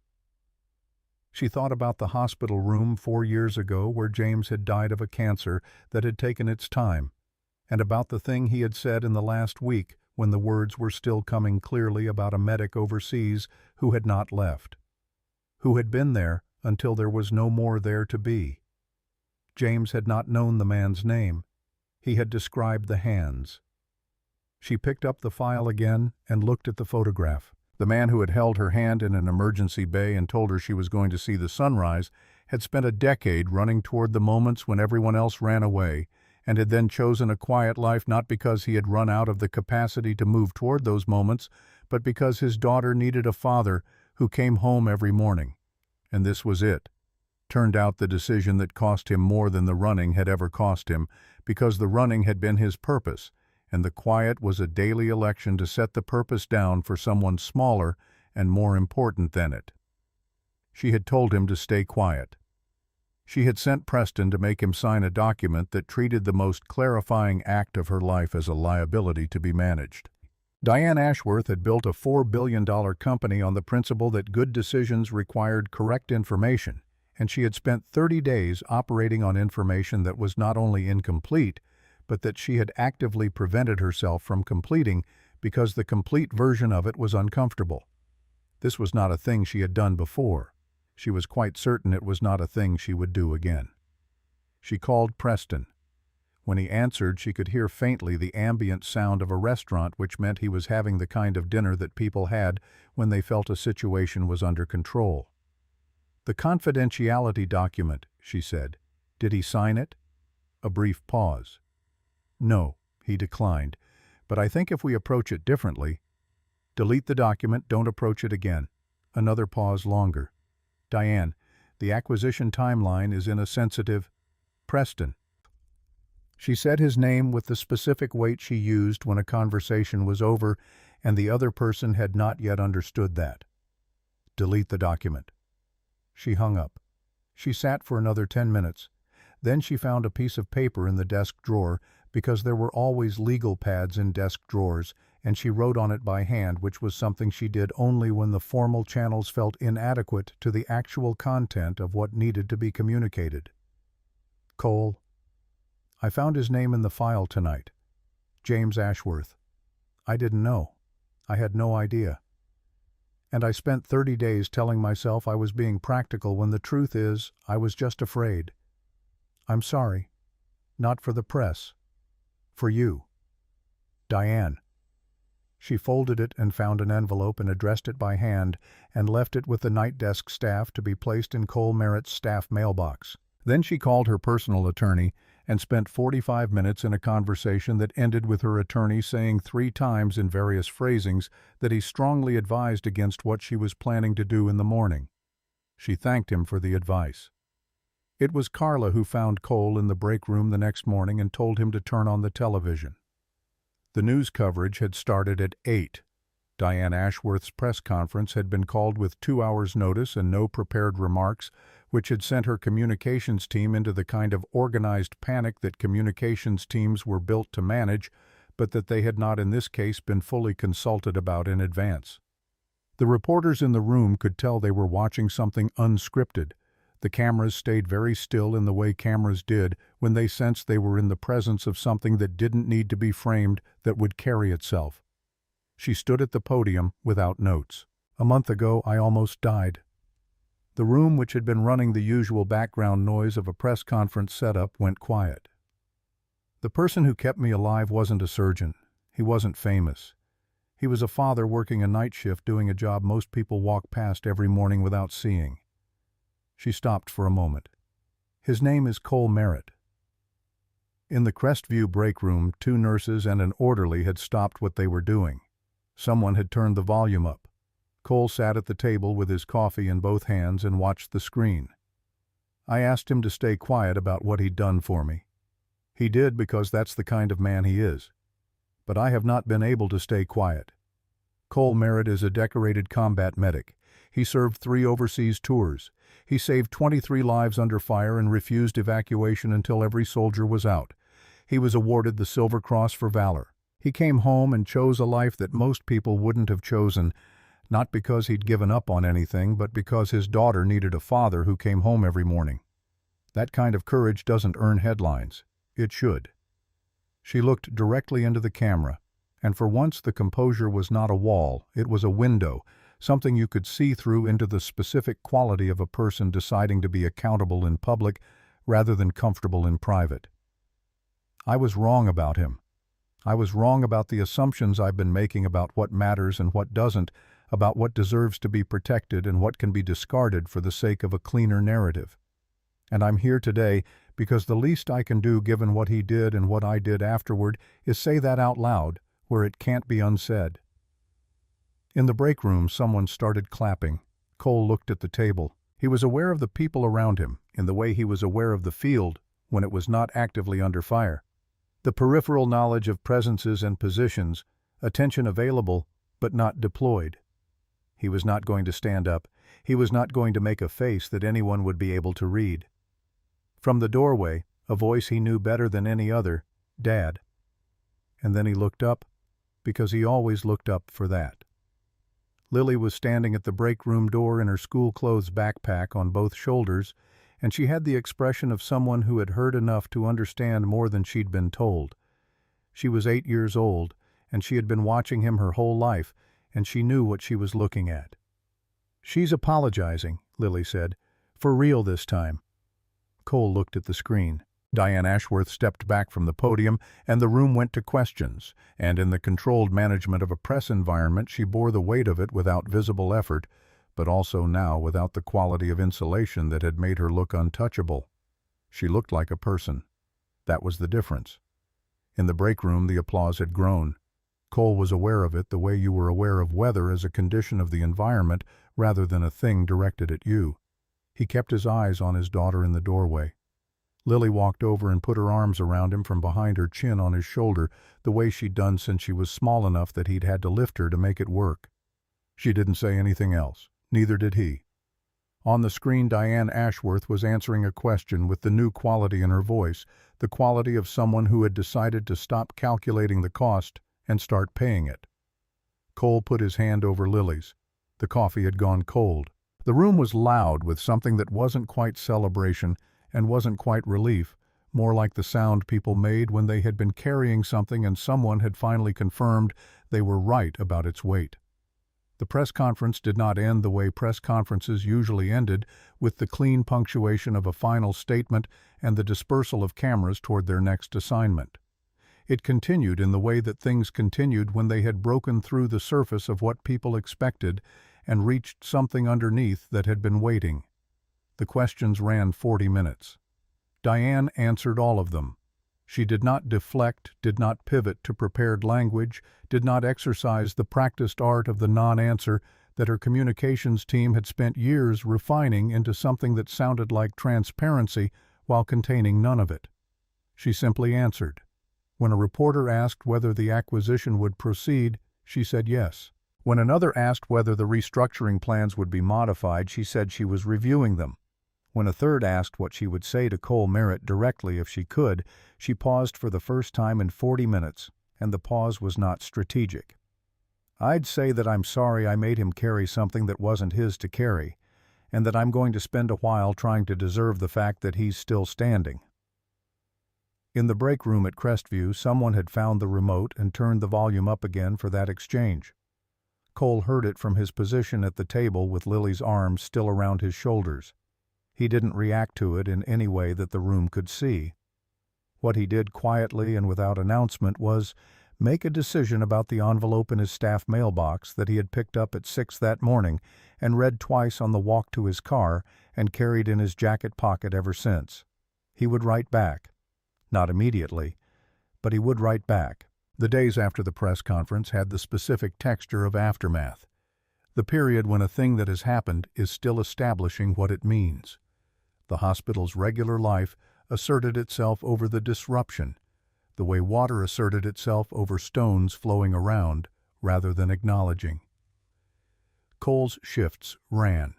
She thought about the hospital room 4 years ago where James had died of a cancer that had taken its time, and about the thing he had said in the last week when the words were still coming clearly about a medic overseas who had not left, who had been there until there was no more there to be. James had not known the man's name. He had described the hands. She picked up the file again and looked at the photograph. The man who had held her hand in an emergency bay and told her she was going to see the sunrise had spent a decade running toward the moments when everyone else ran away, and had then chosen a quiet life not because he had run out of the capacity to move toward those moments, but because his daughter needed a father who came home every morning. And this was it. Turned out the decision that cost him more than the running had ever cost him, because the running had been his purpose, and the quiet was a daily election to set the purpose down for someone smaller and more important than it. She had told him to stay quiet. She had sent Preston to make him sign a document that treated the most clarifying act of her life as a liability to be managed. Diane Ashworth had built a $4 billion company on the principle that good decisions required correct information, and she had spent 30 days operating on information that was not only incomplete, but that she had actively prevented herself from completing because the complete version of it was uncomfortable. This was not a thing she had done before. She was quite certain it was not a thing she would do again. She called Preston. When he answered, she could hear faintly the ambient sound of a restaurant, which meant he was having the kind of dinner that people had when they felt a situation was under control. "The confidentiality document," she said. "Did he sign it?" A brief pause. "No," he declined, "but I think if we approach it differently—" "Delete the document, don't approach it again." Another pause longer. "Diane, the acquisition timeline is in a sensitive—" "Preston." She said his name with the specific weight she used when a conversation was over and the other person had not yet understood that. "Delete the document." She hung up. She sat for another 10 minutes. Then she found a piece of paper in the desk drawer, because there were always legal pads in desk drawers, and she wrote on it by hand, which was something she did only when the formal channels felt inadequate to the actual content of what needed to be communicated. "Cole. I found his name in the file tonight. James Ashworth. I didn't know. I had no idea. And I spent 30 days telling myself I was being practical when the truth is I was just afraid. I'm sorry. Not for the press. For you. Diane." She folded it and found an envelope and addressed it by hand and left it with the night desk staff to be placed in Cole Merritt's staff mailbox. Then she called her personal attorney and spent 45 minutes in a conversation that ended with her attorney saying 3 times in various phrasings that he strongly advised against what she was planning to do in the morning. She thanked him for the advice. It was Carla who found Cole in the break room the next morning and told him to turn on the television. The news coverage had started at 8. Diane Ashworth's press conference had been called with 2 hours' notice and no prepared remarks, which had sent her communications team into the kind of organized panic that communications teams were built to manage, but that they had not in this case been fully consulted about in advance. The reporters in the room could tell they were watching something unscripted. The cameras stayed very still in the way cameras did when they sensed they were in the presence of something that didn't need to be framed, that would carry itself. She stood at the podium without notes. "A month ago, I almost died." The room, which had been running the usual background noise of a press conference setup, went quiet. The person who kept me alive wasn't a surgeon. He wasn't famous. He was a father working a night shift doing a job most people walk past every morning without seeing. She stopped for a moment. His name is Cole Merritt. In the Crestview break room, 2 nurses and an orderly had stopped what they were doing. Someone had turned the volume up. Cole sat at the table with his coffee in both hands and watched the screen. I asked him to stay quiet about what he'd done for me. He did because that's the kind of man he is. But I have not been able to stay quiet. Cole Merritt is a decorated combat medic. He served 3 overseas tours. He saved 23 lives under fire and refused evacuation until every soldier was out. He was awarded the Silver Cross for valor. He came home and chose a life that most people wouldn't have chosen, not because he'd given up on anything, but because his daughter needed a father who came home every morning. That kind of courage doesn't earn headlines. It should. She looked directly into the camera, and for once the composure was not a wall, it was a window, something you could see through into the specific quality of a person deciding to be accountable in public rather than comfortable in private. I was wrong about him. I was wrong about the assumptions I've been making about what matters and what doesn't, about what deserves to be protected and what can be discarded for the sake of a cleaner narrative. And I'm here today because the least I can do given what he did and what I did afterward is say that out loud where it can't be unsaid. In the break room, someone started clapping. Cole looked at the table. He was aware of the people around him in the way he was aware of the field when it was not actively under fire. The peripheral knowledge of presences and positions, attention available but not deployed. He was not going to stand up. He was not going to make a face that anyone would be able to read. From the doorway, a voice he knew better than any other, "Dad." And then he looked up, because he always looked up for that. Lily was standing at the break room door in her school clothes backpack on both shoulders, and she had the expression of someone who had heard enough to understand more than she'd been told. She was 8 years old, and she had been watching him her whole life, and she knew what she was looking at. "She's apologizing," Lily said. "For real this time." Cole looked at the screen. Diane Ashworth stepped back from the podium, and the room went to questions, and in the controlled management of a press environment she bore the weight of it without visible effort, but also now without the quality of insulation that had made her look untouchable. She looked like a person. That was the difference. In the break room the applause had grown. Cole was aware of it the way you were aware of weather as a condition of the environment rather than a thing directed at you. He kept his eyes on his daughter in the doorway. Lily walked over and put her arms around him from behind her chin on his shoulder, the way she'd done since she was small enough that he'd had to lift her to make it work. She didn't say anything else. Neither did he. On the screen, Diane Ashworth was answering a question with the new quality in her voice, the quality of someone who had decided to stop calculating the cost and start paying it. Cole put his hand over Lily's. The coffee had gone cold. The room was loud with something that wasn't quite celebration and wasn't quite relief, more like the sound people made when they had been carrying something and someone had finally confirmed they were right about its weight. The press conference did not end the way press conferences usually ended, with the clean punctuation of a final statement and the dispersal of cameras toward their next assignment. It continued in the way that things continued when they had broken through the surface of what people expected and reached something underneath that had been waiting. The questions ran 40 minutes. Diane answered all of them. She did not deflect, did not pivot to prepared language, did not exercise the practiced art of the non-answer that her communications team had spent years refining into something that sounded like transparency while containing none of it. She simply answered. When a reporter asked whether the acquisition would proceed, she said yes. When another asked whether the restructuring plans would be modified, she said she was reviewing them. When a third asked what she would say to Cole Merritt directly if she could, she paused for the first time in 40 minutes, and the pause was not strategic. "I'd say that I'm sorry I made him carry something that wasn't his to carry, and that I'm going to spend a while trying to deserve the fact that he's still standing." In the break room at Crestview, someone had found the remote and turned the volume up again for that exchange. Cole heard it from his position at the table with Lily's arms still around his shoulders. He didn't react to it in any way that the room could see. What he did quietly and without announcement was make a decision about the envelope in his staff mailbox that he had picked up at 6 that morning and read twice on the walk to his car and carried in his jacket pocket ever since. He would write back. Not immediately, but he would write back. The days after the press conference had the specific texture of aftermath, the period when a thing that has happened is still establishing what it means. The hospital's regular life asserted itself over the disruption, the way water asserted itself over stones flowing around rather than acknowledging. Cole's shifts ran.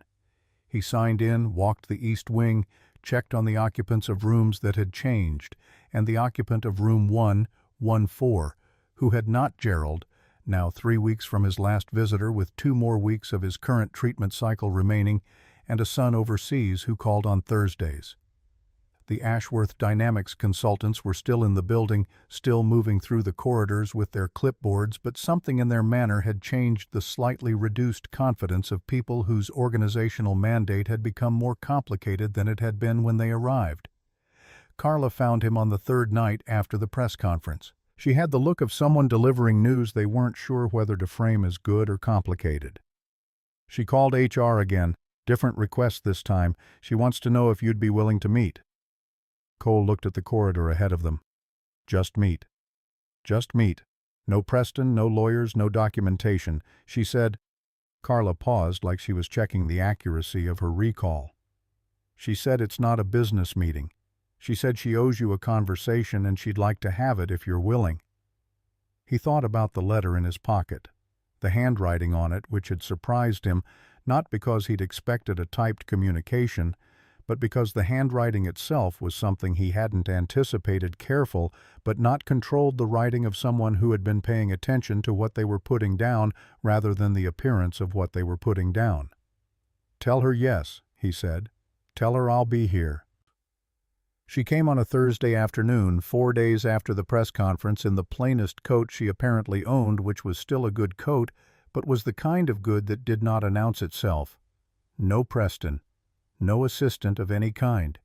He signed in, walked the east wing, checked on the occupants of rooms that had changed, and the occupant of room 114, who had not Gerald, now 3 weeks from his last visitor with 2 more weeks of his current treatment cycle remaining, and a son overseas who called on Thursdays. The Ashworth Dynamics consultants were still in the building, still moving through the corridors with their clipboards, but something in their manner had changed the slightly reduced confidence of people whose organizational mandate had become more complicated than it had been when they arrived. Carla found him on the 3rd night after the press conference. She had the look of someone delivering news they weren't sure whether to frame as good or complicated. She called HR again, different request this time. She wants to know if you'd be willing to meet. Cole looked at the corridor ahead of them. Just meet. Just meet. No Preston, no lawyers, no documentation. She said. Carla paused like she was checking the accuracy of her recall. She said it's not a business meeting. She said she owes you a conversation and she'd like to have it if you're willing. He thought about the letter in his pocket, the handwriting on it which had surprised him, not because he'd expected a typed communication, but because the handwriting itself was something he hadn't anticipated, careful, but not controlled the writing of someone who had been paying attention to what they were putting down rather than the appearance of what they were putting down. "Tell her yes," he said. "Tell her I'll be here." She came on a Thursday afternoon, 4 days after the press conference, in the plainest coat she apparently owned, which was still a good coat, but was the kind of good that did not announce itself. No Preston. No assistant of any kind.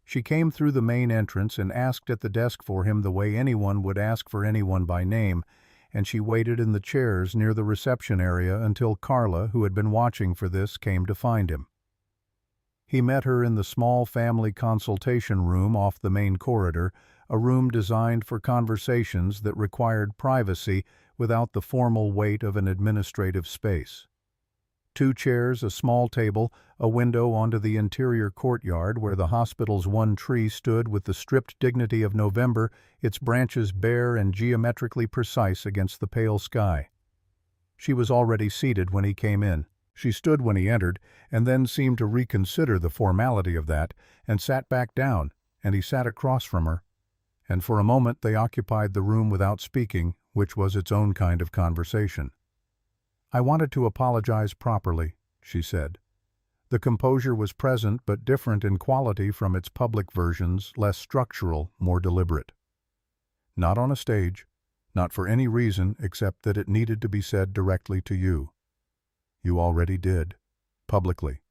She came through the main entrance and asked at the desk for him the way anyone would ask for anyone by name, and she waited in the chairs near the reception area until Carla, who had been watching for this, came to find him. He met her in the small family consultation room off the main corridor, a room designed for conversations that required privacy without the formal weight of an administrative space. 2 chairs, a small table, a window onto the interior courtyard where the hospital's one tree stood with the stripped dignity of November, its branches bare and geometrically precise against the pale sky. She was already seated when he came in. She stood when he entered, and then seemed to reconsider the formality of that, and sat back down, and he sat across from her. And for a moment they occupied the room without speaking, which was its own kind of conversation. "I wanted to apologize properly," she said. The composure was present but different in quality from its public versions, less structural, more deliberate. "Not on a stage, not for any reason except that it needed to be said directly to you. You already did, publicly.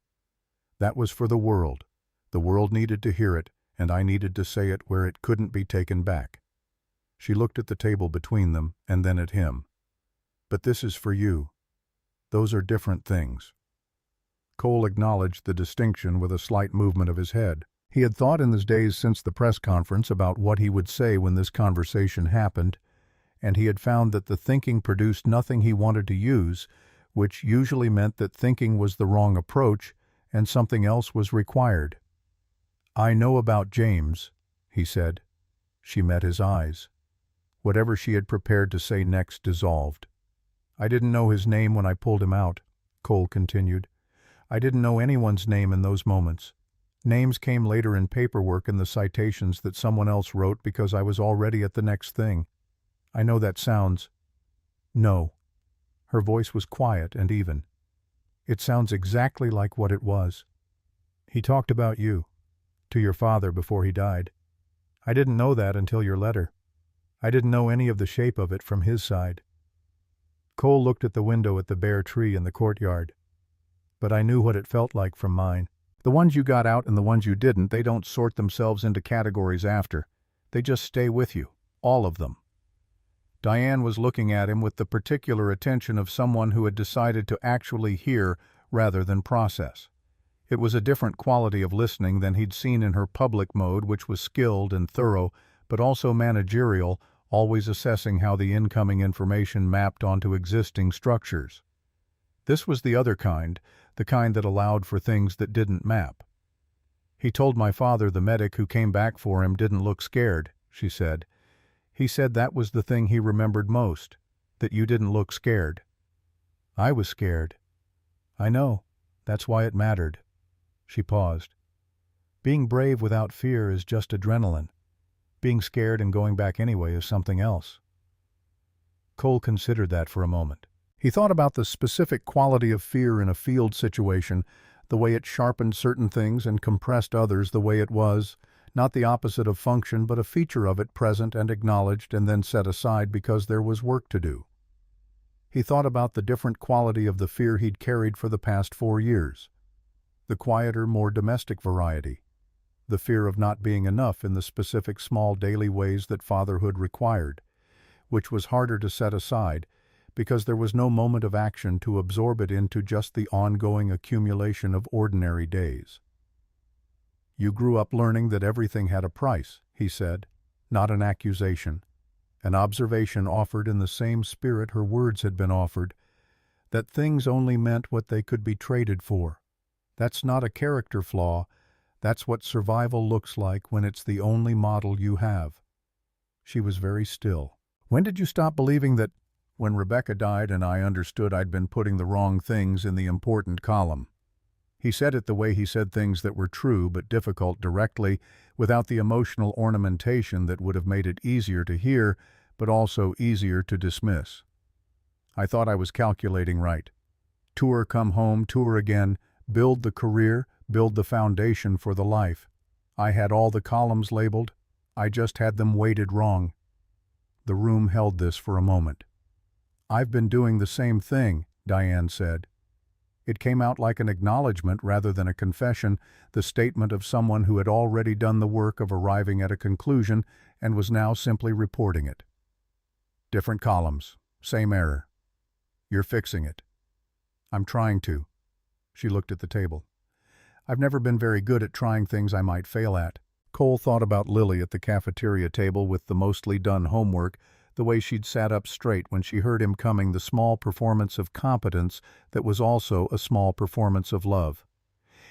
That was for the world. The world needed to hear it, and I needed to say it where it couldn't be taken back." She looked at the table between them and then at him. "But this is for you. Those are different things." Cole acknowledged the distinction with a slight movement of his head. He had thought in the days since the press conference about what he would say when this conversation happened, and he had found that the thinking produced nothing he wanted to use, which usually meant that thinking was the wrong approach and something else was required. "I know about James," he said. She met his eyes. Whatever she had prepared to say next dissolved. "I didn't know his name when I pulled him out," Cole continued. "I didn't know anyone's name in those moments. Names came later in paperwork and the citations that someone else wrote because I was already at the next thing. I know that sounds—" "No." Her voice was quiet and even. "It sounds exactly like what it was. He talked about you, to your father before he died. I didn't know that until your letter. I didn't know any of the shape of it from his side." Cole looked at the window at the bare tree in the courtyard. "But I knew what it felt like from mine. The ones you got out and the ones you didn't, they don't sort themselves into categories after. They just stay with you, all of them." Diane was looking at him with the particular attention of someone who had decided to actually hear rather than process. It was a different quality of listening than he'd seen in her public mode, which was skilled and thorough, but also managerial, always assessing how the incoming information mapped onto existing structures. This was the other kind, the kind that allowed for things that didn't map. "He told my father the medic who came back for him didn't look scared," she said. "He said that was the thing he remembered most, that you didn't look scared." "I was scared." "I know. That's why it mattered." She paused. "Being brave without fear is just adrenaline. Being scared and going back anyway is something else." Cole considered that for a moment. He thought about the specific quality of fear in a field situation, the way it sharpened certain things and compressed others, the way it was, not the opposite of function, but a feature of it present and acknowledged and then set aside because there was work to do. He thought about the different quality of the fear he'd carried for the past 4 years. The quieter, more domestic variety. The fear of not being enough in the specific small daily ways that fatherhood required, which was harder to set aside because there was no moment of action to absorb it into just the ongoing accumulation of ordinary days. "You grew up learning that everything had a price," he said, not an accusation, an observation offered in the same spirit her words had been offered, that things only meant what they could be traded for. That's not a character flaw, that's what survival looks like when it's the only model you have. She was very still. "When did you stop believing that—" "When Rebecca died and I understood I'd been putting the wrong things in the important column." He said it the way he said things that were true but difficult directly, without the emotional ornamentation that would have made it easier to hear, but also easier to dismiss. "I thought I was calculating right. Tour, come home, tour again, build the career, build the foundation for the life. I had all the columns labeled. I just had them weighted wrong." The room held this for a moment. "I've been doing the same thing," Diane said. It came out like an acknowledgement rather than a confession, the statement of someone who had already done the work of arriving at a conclusion and was now simply reporting it. "Different columns, same error. You're fixing it." "I'm trying to." She looked at the table. "I've never been very good at trying things I might fail at." Cole thought about Lily at the cafeteria table with the mostly done homework, the way she'd sat up straight when she heard him coming, the small performance of competence that was also a small performance of love.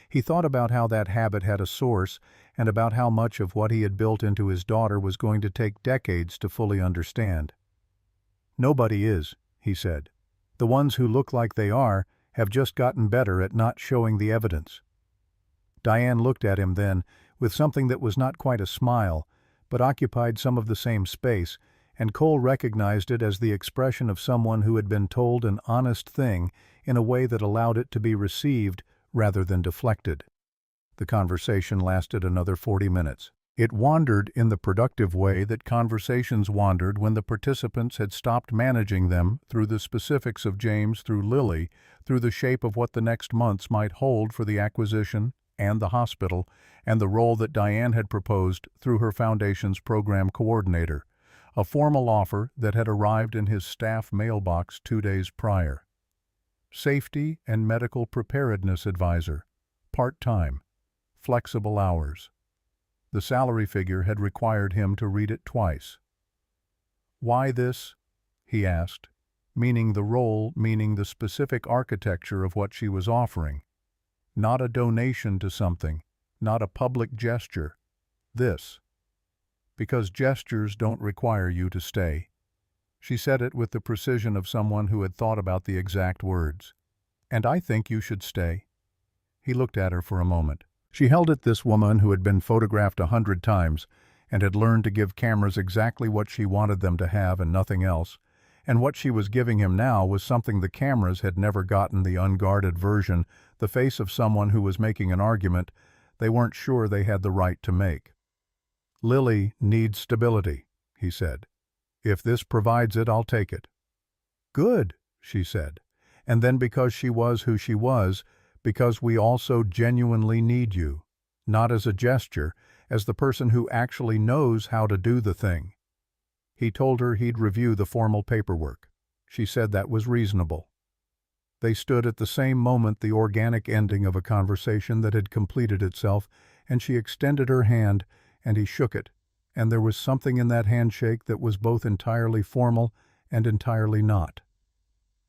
He thought about how that habit had a source and about how much of what he had built into his daughter was going to take decades to fully understand. "Nobody is," he said. "The ones who look like they are have just gotten better at not showing the evidence." Diane looked at him then, with something that was not quite a smile, but occupied some of the same space, and Cole recognized it as the expression of someone who had been told an honest thing in a way that allowed it to be received rather than deflected. The conversation lasted another 40 minutes. It wandered in the productive way that conversations wandered when the participants had stopped managing them, through the specifics of James, through Lily, through the shape of what the next months might hold for the acquisition and the hospital, and the role that Diane had proposed through her foundation's program coordinator, a formal offer that had arrived in his staff mailbox 2 days prior. Safety and medical preparedness advisor, part-time, flexible hours. The salary figure had required him to read it twice. "Why this?" he asked, meaning the role, meaning the specific architecture of what she was offering. Not a donation to something, not a public gesture. This. "Because gestures don't require you to stay." She said it with the precision of someone who had thought about the exact words. "And I think you should stay." He looked at her for a moment. She held it, this woman who had been photographed 100 times and had learned to give cameras exactly what she wanted them to have and nothing else, and what she was giving him now was something the cameras had never gotten, the unguarded version, the face of someone who was making an argument they weren't sure they had the right to make. "Lily needs stability," he said. "If this provides it, I'll take it." "Good," she said. And then, because she was who she was, because we also genuinely need you, not as a gesture, as the person who actually knows how to do the thing. He told her he'd review the formal paperwork. She said that was reasonable. They stood at the same moment, the organic ending of a conversation that had completed itself, and she extended her hand, and he shook it, and there was something in that handshake that was both entirely formal and entirely not.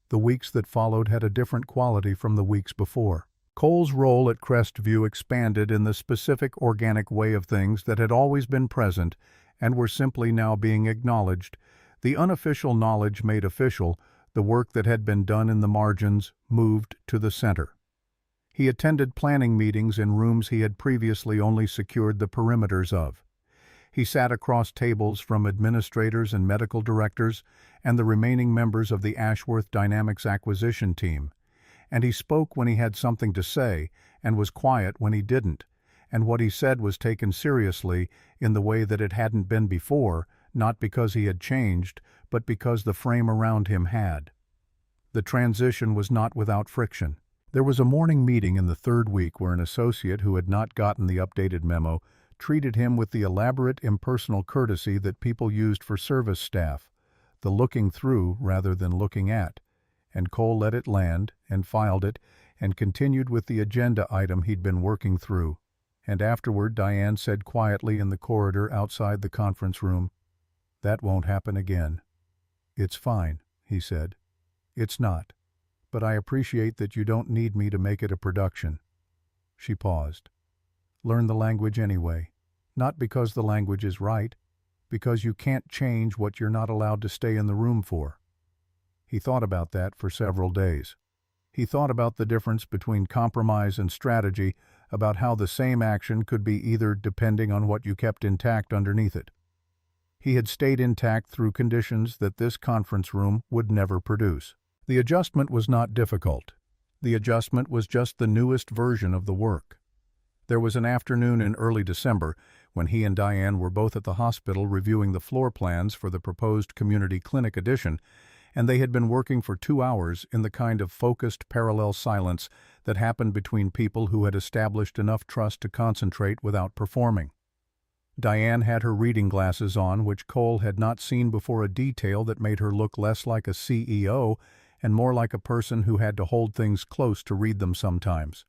The weeks that followed had a different quality from the weeks before. Cole's role at Crestview expanded in the specific organic way of things that had always been present and were simply now being acknowledged. The unofficial knowledge made official, the work that had been done in the margins moved to the center. He attended planning meetings in rooms he had previously only secured the perimeters of. He sat across tables from administrators and medical directors and the remaining members of the Ashworth Dynamics acquisition team, and he spoke when he had something to say and was quiet when he didn't, and what he said was taken seriously in the way that it hadn't been before, not because he had changed, but because the frame around him had. The transition was not without friction. There was a morning meeting in the third week where an associate who had not gotten the updated memo treated him with the elaborate impersonal courtesy that people used for service staff, the looking through rather than looking at, and Cole let it land and filed it and continued with the agenda item he'd been working through. And afterward Diane said quietly in the corridor outside the conference room, "That won't happen again." "It's fine," he said. "It's not. But I appreciate that you don't need me to make it a production." She paused. "Learn the language anyway. Not because the language is right, because you can't change what you're not allowed to stay in the room for." He thought about that for several days. He thought about the difference between compromise and strategy, about how the same action could be either depending on what you kept intact underneath it. He had stayed intact through conditions that this conference room would never produce. The adjustment was not difficult. The adjustment was just the newest version of the work. There was an afternoon in early December when he and Diane were both at the hospital reviewing the floor plans for the proposed community clinic addition, and they had been working for 2 hours in the kind of focused parallel silence that happened between people who had established enough trust to concentrate without performing. Diane had her reading glasses on, which Cole had not seen before, a detail that made her look less like a CEO and more like a person who had to hold things close to read them sometimes.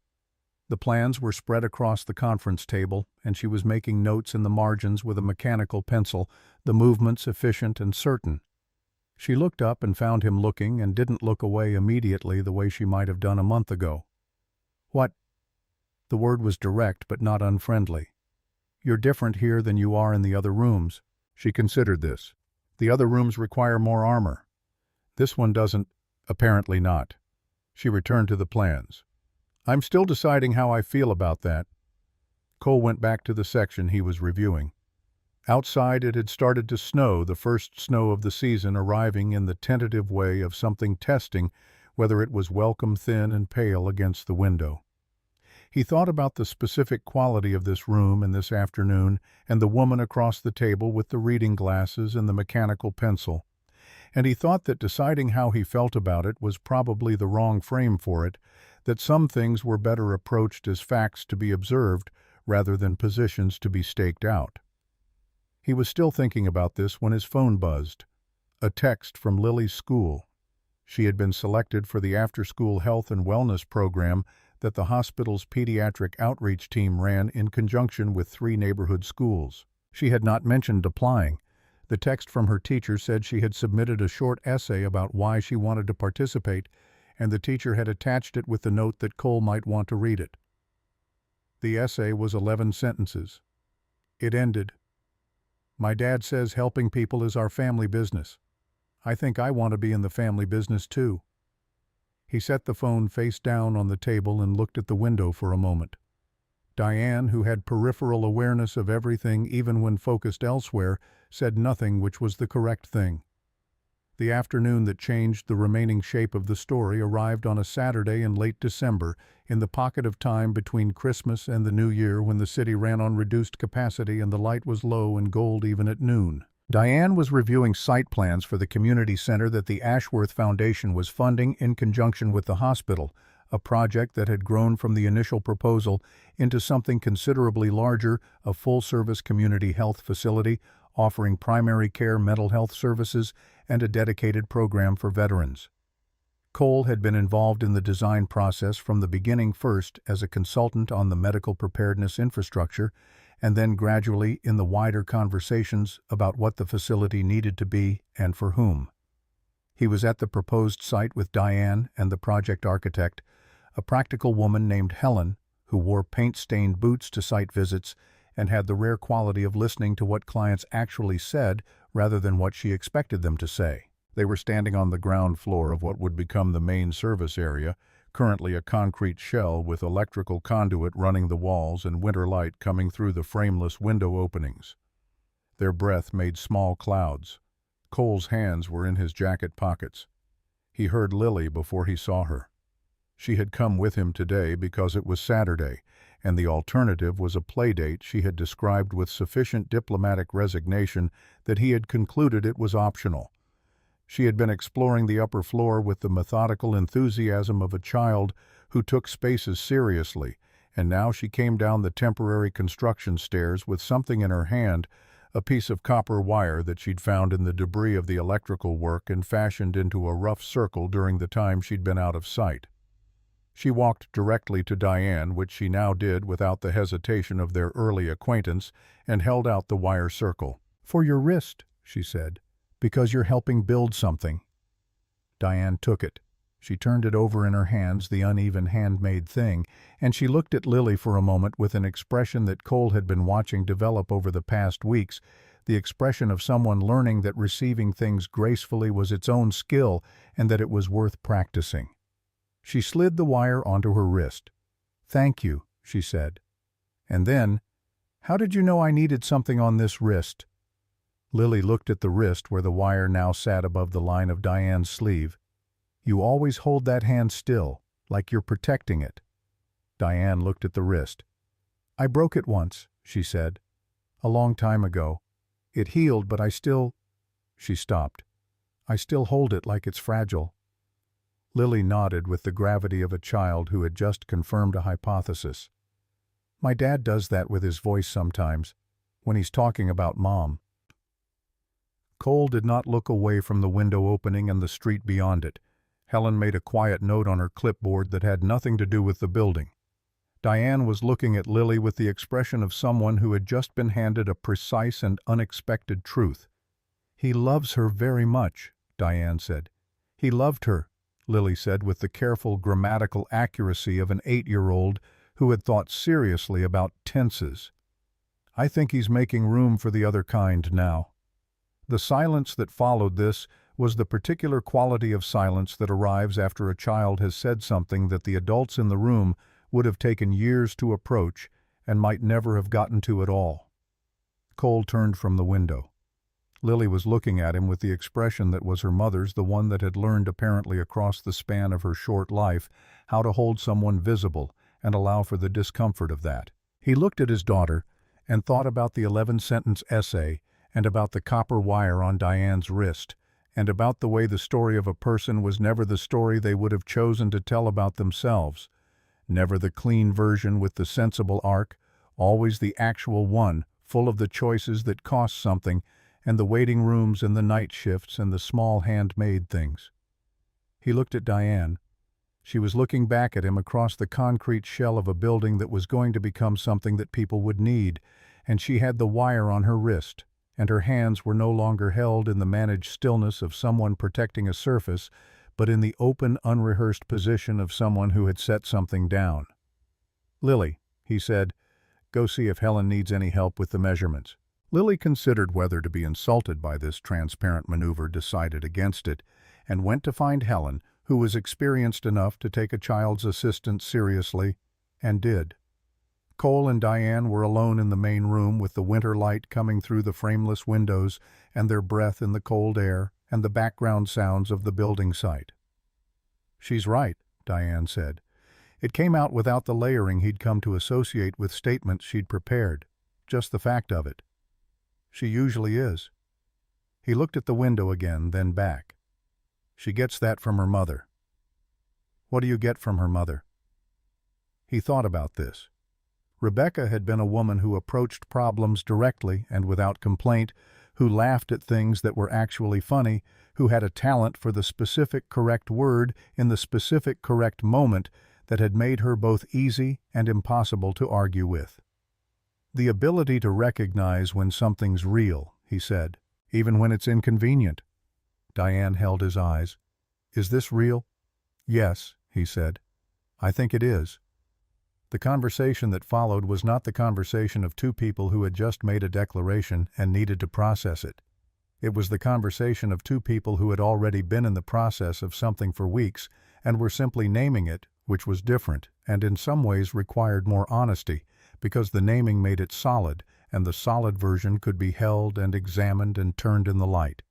The plans were spread across the conference table, and she was making notes in the margins with a mechanical pencil, the movements efficient and certain. She looked up and found him looking and didn't look away immediately the way she might have done a month ago. "What?" The word was direct but not unfriendly. "You're different here than you are in the other rooms." She considered this. "The other rooms require more armor. This one doesn't." "Apparently not." She returned to the plans. "I'm still deciding how I feel about that." Cole went back to the section he was reviewing. Outside it had started to snow, the first snow of the season arriving in the tentative way of something testing whether it was welcome, thin and pale against the window. He thought about the specific quality of this room and this afternoon and the woman across the table with the reading glasses and the mechanical pencil. And he thought that deciding how he felt about it was probably the wrong frame for it, that some things were better approached as facts to be observed rather than positions to be staked out. He was still thinking about this when his phone buzzed. A text from Lily's school. She had been selected for the after-school health and wellness program that the hospital's pediatric outreach team ran in conjunction with 3 neighborhood schools. She had not mentioned applying. The text from her teacher said she had submitted a short essay about why she wanted to participate, and the teacher had attached it with the note that Cole might want to read it. The essay was 11 sentences. It ended, "My dad says helping people is our family business. I think I want to be in the family business too." He set the phone face down on the table and looked at the window for a moment. Diane, who had peripheral awareness of everything even when focused elsewhere, said nothing, which was the correct thing. The afternoon that changed the remaining shape of the story arrived on a Saturday in late December, in the pocket of time between Christmas and the New Year when the city ran on reduced capacity and the light was low and gold even at noon. Diane was reviewing site plans for the community center that the Ashworth Foundation was funding in conjunction with the hospital, a project that had grown from the initial proposal into something considerably larger, a full-service community health facility offering primary care mental health services and a dedicated program for veterans. Cole had been involved in the design process from the beginning, first as a consultant on the medical preparedness infrastructure, and then gradually in the wider conversations about what the facility needed to be and for whom. He was at the proposed site with Diane and the project architect, a practical woman named Helen, who wore paint-stained boots to site visits and had the rare quality of listening to what clients actually said rather than what she expected them to say. They were standing on the ground floor of what would become the main service area, currently a concrete shell with electrical conduit running the walls and winter light coming through the frameless window openings. Their breath made small clouds. Cole's hands were in his jacket pockets. He heard Lily before he saw her. She had come with him today because it was Saturday, and the alternative was a playdate she had described with sufficient diplomatic resignation that he had concluded it was optional. She had been exploring the upper floor with the methodical enthusiasm of a child who took spaces seriously, and now she came down the temporary construction stairs with something in her hand, a piece of copper wire that she'd found in the debris of the electrical work and fashioned into a rough circle during the time she'd been out of sight. She walked directly to Diane, which she now did without the hesitation of their early acquaintance, and held out the wire circle. "For your wrist," she said, "because you're helping build something." Diane took it. She turned it over in her hands, the uneven handmade thing, and she looked at Lily for a moment with an expression that Cole had been watching develop over the past weeks, the expression of someone learning that receiving things gracefully was its own skill and that it was worth practicing. She slid the wire onto her wrist. "Thank you," she said. And then, "How did you know I needed something on this wrist?" Lily looked at the wrist where the wire now sat above the line of Diane's sleeve. "You always hold that hand still, like you're protecting it." Diane looked at the wrist. "I broke it once," she said. "A long time ago. It healed, but I still—" She stopped. "I still hold it like it's fragile." Lily nodded with the gravity of a child who had just confirmed a hypothesis. "My dad does that with his voice sometimes, when he's talking about Mom." Cole did not look away from the window opening and the street beyond it. Helen made a quiet note on her clipboard that had nothing to do with the building. Diane was looking at Lily with the expression of someone who had just been handed a precise and unexpected truth. "He loves her very much," Diane said. "He loved her," Lily said with the careful grammatical accuracy of an 8-year-old who had thought seriously about tenses. "I think he's making room for the other kind now." The silence that followed this was the particular quality of silence that arrives after a child has said something that the adults in the room would have taken years to approach and might never have gotten to at all. Cole turned from the window. Lily was looking at him with the expression that was her mother's, the one that had learned apparently across the span of her short life how to hold someone visible and allow for the discomfort of that. He looked at his daughter and thought about the 11-sentence essay and about the copper wire on Diane's wrist, and about the way the story of a person was never the story they would have chosen to tell about themselves, never the clean version with the sensible arc, always the actual one, full of the choices that cost something, and the waiting rooms and the night shifts and the small handmade things. He looked at Diane. She was looking back at him across the concrete shell of a building that was going to become something that people would need, and she had the wire on her wrist, and her hands were no longer held in the managed stillness of someone protecting a surface, but in the open, unrehearsed position of someone who had set something down. "Lily," he said, "go see if Helen needs any help with the measurements." Lily considered whether to be insulted by this transparent maneuver, decided against it, and went to find Helen, who was experienced enough to take a child's assistance seriously, and did. Cole and Diane were alone in the main room with the winter light coming through the frameless windows and their breath in the cold air and the background sounds of the building site. "She's right," Diane said. It came out without the layering he'd come to associate with statements she'd prepared, just the fact of it. "She usually is." He looked at the window again, then back. "She gets that from her mother." What do you get from her mother? He thought about this. Rebecca had been a woman who approached problems directly and without complaint, who laughed at things that were actually funny, who had a talent for the specific correct word in the specific correct moment that had made her both easy and impossible to argue with. The ability to recognize when something's real, he said, even when it's inconvenient. Diane held his eyes. Is this real? Yes, he said. I think it is. The conversation that followed was not the conversation of two people who had just made a declaration and needed to process it. It was the conversation of two people who had already been in the process of something for weeks and were simply naming it, which was different and in some ways required more honesty, because the naming made it solid, and the solid version could be held and examined and turned in the light.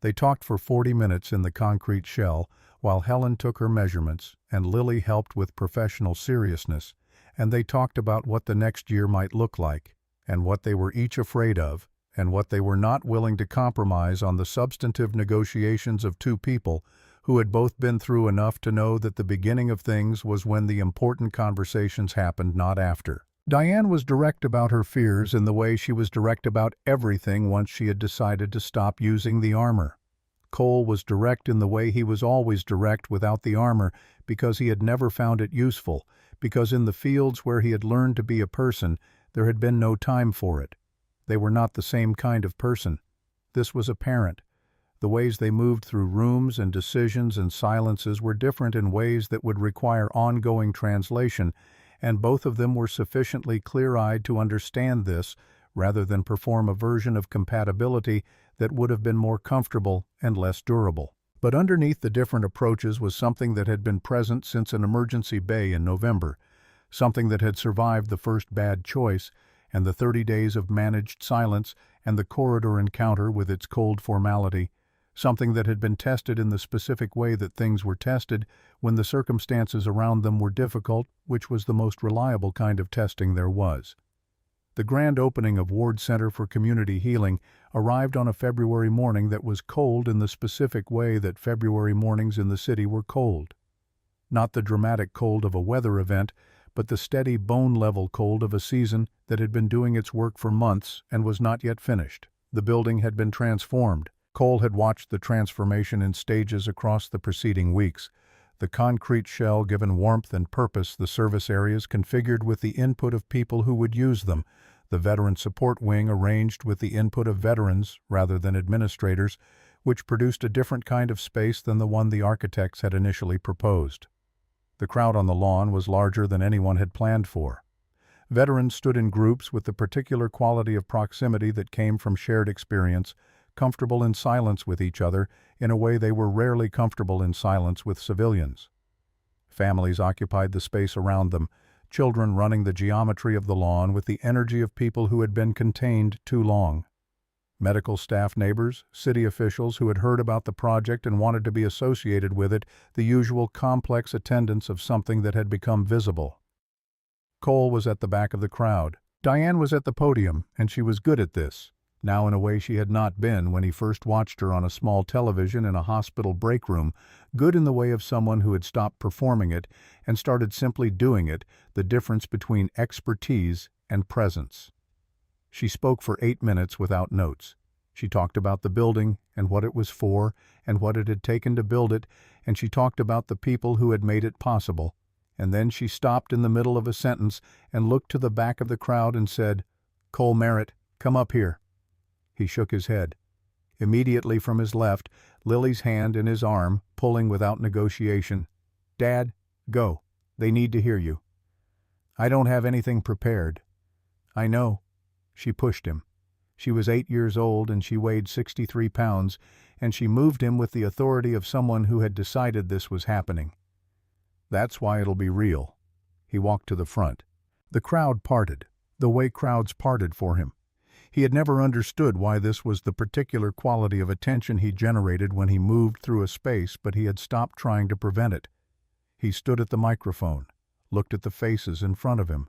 They talked for 40 minutes in the concrete shell, while Helen took her measurements and Lily helped with professional seriousness, and they talked about what the next year might look like, and what they were each afraid of, and what they were not willing to compromise on the substantive negotiations of two people who had both been through enough to know that the beginning of things was when the important conversations happened, not after. Diane was direct about her fears in the way she was direct about everything once she had decided to stop using the armor. Cole was direct in the way he was always direct without the armor, because he had never found it useful, because in the fields where he had learned to be a person, there had been no time for it. They were not the same kind of person. This was apparent. The ways they moved through rooms and decisions and silences were different in ways that would require ongoing translation, and both of them were sufficiently clear-eyed to understand this, rather than perform a version of compatibility that would have been more comfortable and less durable. But underneath the different approaches was something that had been present since an emergency bay in November, something that had survived the first bad choice, and the 30 days of managed silence, and the corridor encounter with its cold formality, something that had been tested in the specific way that things were tested when the circumstances around them were difficult, which was the most reliable kind of testing there was. The grand opening of Ward Center for Community Healing arrived on a February morning that was cold in the specific way that February mornings in the city were cold. Not the dramatic cold of a weather event, but the steady bone-level cold of a season that had been doing its work for months and was not yet finished. The building had been transformed. Cole had watched the transformation in stages across the preceding weeks. The concrete shell given warmth and purpose, the service areas configured with the input of people who would use them, the veteran support wing arranged with the input of veterans rather than administrators, which produced a different kind of space than the one the architects had initially proposed. The crowd on the lawn was larger than anyone had planned for. Veterans stood in groups with the particular quality of proximity that came from shared experience, comfortable in silence with each other in a way they were rarely comfortable in silence with civilians. Families occupied the space around them, children running the geometry of the lawn with the energy of people who had been contained too long. Medical staff neighbors, city officials who had heard about the project and wanted to be associated with it, the usual complex attendance of something that had become visible. Cole was at the back of the crowd. Diane was at the podium, and she was good at this, now in a way she had not been when he first watched her on a small television in a hospital break room, good in the way of someone who had stopped performing it and started simply doing it, the difference between expertise and presence. She spoke for 8 minutes without notes. She talked about the building and what it was for and what it had taken to build it, and she talked about the people who had made it possible. And then she stopped in the middle of a sentence and looked to the back of the crowd and said, "Cole Merritt, come up here." He shook his head. Immediately from his left, Lily's hand in his arm, pulling without negotiation. "Dad, go. They need to hear you." "I don't have anything prepared." "I know." She pushed him. She was 8 years old and she weighed 63 pounds, and she moved him with the authority of someone who had decided this was happening. "That's why it'll be real." He walked to the front. The crowd parted, the way crowds parted for him. He had never understood why this was the particular quality of attention he generated when he moved through a space, but he had stopped trying to prevent it. He stood at the microphone, looked at the faces in front of him.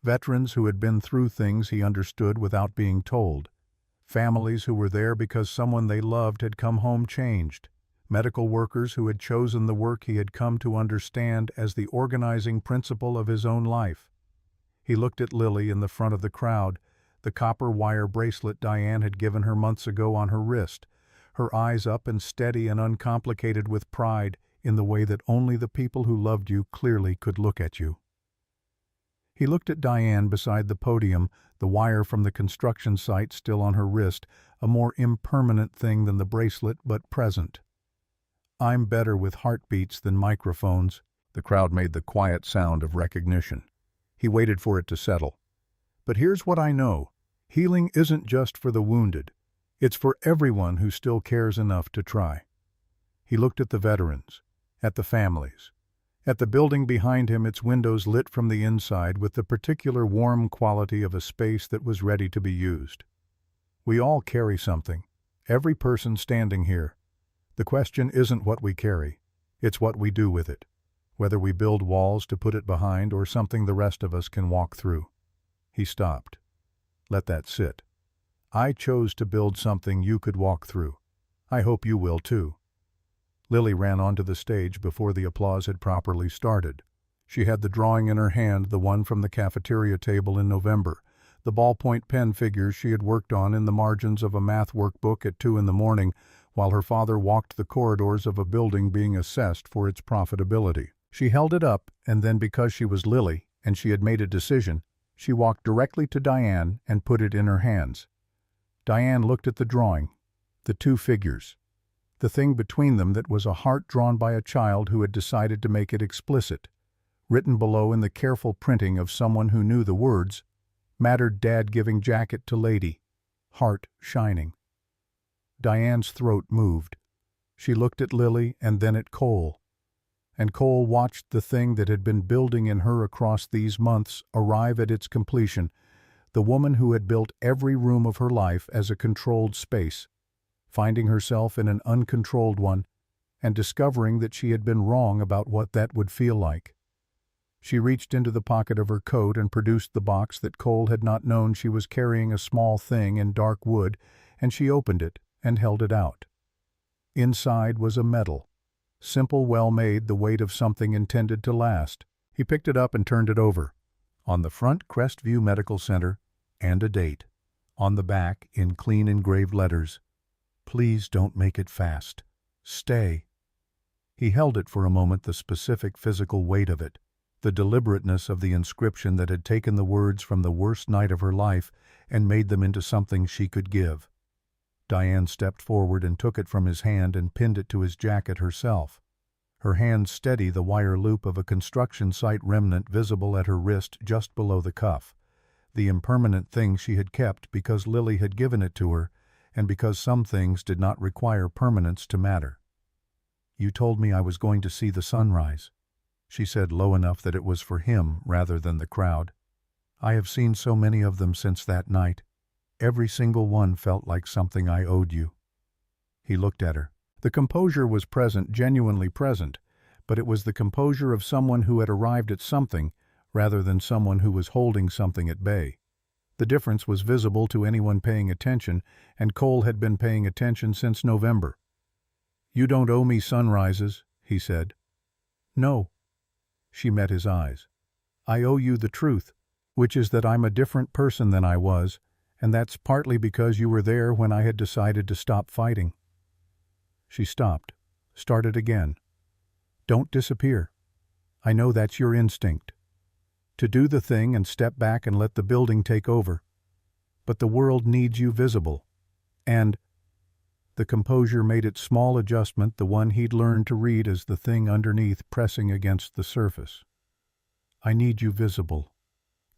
Veterans who had been through things he understood without being told. Families who were there because someone they loved had come home changed. medical workers who had chosen the work he had come to understand as the organizing principle of his own life. He looked at Lily in the front of the crowd, the copper wire bracelet Diane had given her months ago on her wrist, her eyes up and steady and uncomplicated with pride in the way that only the people who loved you clearly could look at you. He looked at Diane beside the podium, the wire from the construction site still on her wrist, a more impermanent thing than the bracelet, but present. "I'm better with heartbeats than microphones." The crowd made the quiet sound of recognition. He waited for it to settle. "But here's what I know. Healing isn't just for the wounded. It's for everyone who still cares enough to try." He looked at the veterans, at the families, at the building behind him, its windows lit from the inside with the particular warm quality of a space that was ready to be used. "We all carry something, every person standing here. The question isn't what we carry, it's what we do with it, whether we build walls to put it behind or something the rest of us can walk through." He stopped. "Let that sit. I chose to build something you could walk through. I hope you will too." Lily ran onto the stage before the applause had properly started. She had the drawing in her hand, the one from the cafeteria table in November, the ballpoint pen figures she had worked on in the margins of a math workbook at 2 a.m. while her father walked the corridors of a building being assessed for its profitability. She held it up, and then, because she was Lily and she had made a decision, she walked directly to Diane and put it in her hands. Diane looked at the drawing, the two figures, the thing between them that was a heart drawn by a child who had decided to make it explicit, written below in the careful printing of someone who knew the words, "Mattered Dad giving jacket to lady, heart shining." Diane's throat moved. She looked at Lily and then at Cole. And Cole watched the thing that had been building in her across these months arrive at its completion, the woman who had built every room of her life as a controlled space, finding herself in an uncontrolled one and discovering that she had been wrong about what that would feel like. She reached into the pocket of her coat and produced the box that Cole had not known she was carrying, a small thing in dark wood, and she opened it and held it out. Inside was a medal, simple, well-made, the weight of something intended to last. He picked it up and turned it over. On the front, Crestview Medical Center, and a date. On the back, in clean engraved letters, "Please don't make it fast. Stay." He held it for a moment, the specific physical weight of it, the deliberateness of the inscription that had taken the words from the worst night of her life and made them into something she could give. Diane stepped forward and took it from his hand and pinned it to his jacket herself. Her hand steady the wire loop of a construction site remnant visible at her wrist just below the cuff, the impermanent thing she had kept because Lily had given it to her and because some things did not require permanence to matter. "You told me I was going to see the sunrise," she said low enough that it was for him rather than the crowd. "I have seen so many of them since that night. Every single one felt like something I owed you." He looked at her. The composure was present, genuinely present, but it was the composure of someone who had arrived at something rather than someone who was holding something at bay. The difference was visible to anyone paying attention, and Cole had been paying attention since November. "You don't owe me sunrises," he said. "No." She met his eyes. "I owe you the truth, which is that I'm a different person than I was, and that's partly because you were there when I had decided to stop fighting." She stopped, started again. "Don't disappear. I know that's your instinct. To do the thing and step back and let the building take over. But the world needs you visible. And—" the composure made its small adjustment, the one he'd learned to read as the thing underneath pressing against the surface. "I need you visible."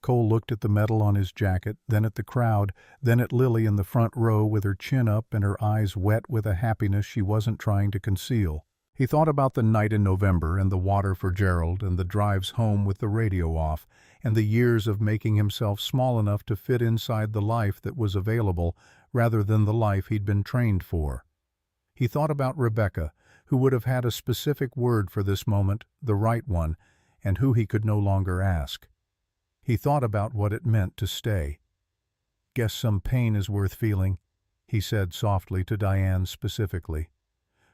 Cole looked at the medal on his jacket, then at the crowd, then at Lily in the front row with her chin up and her eyes wet with a happiness she wasn't trying to conceal. He thought about the night in November and the water for Gerald and the drives home with the radio off and the years of making himself small enough to fit inside the life that was available rather than the life he'd been trained for. He thought about Rebecca, who would have had a specific word for this moment, the right one, and who he could no longer ask. He thought about what it meant to stay. "Guess some pain is worth feeling," he said softly to Diane specifically.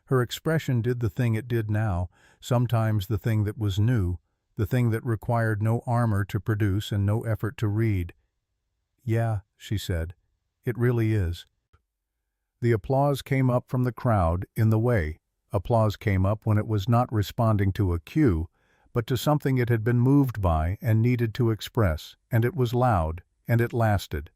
Her expression did the thing it did now, sometimes the thing that was new, the thing that required no armor to produce and no effort to read. "Yeah," she said, "it really is." The applause came up from the crowd in the way. Applause came up when it was not responding to a cue, but to something it had been moved by and needed to express, and it was loud, and it lasted.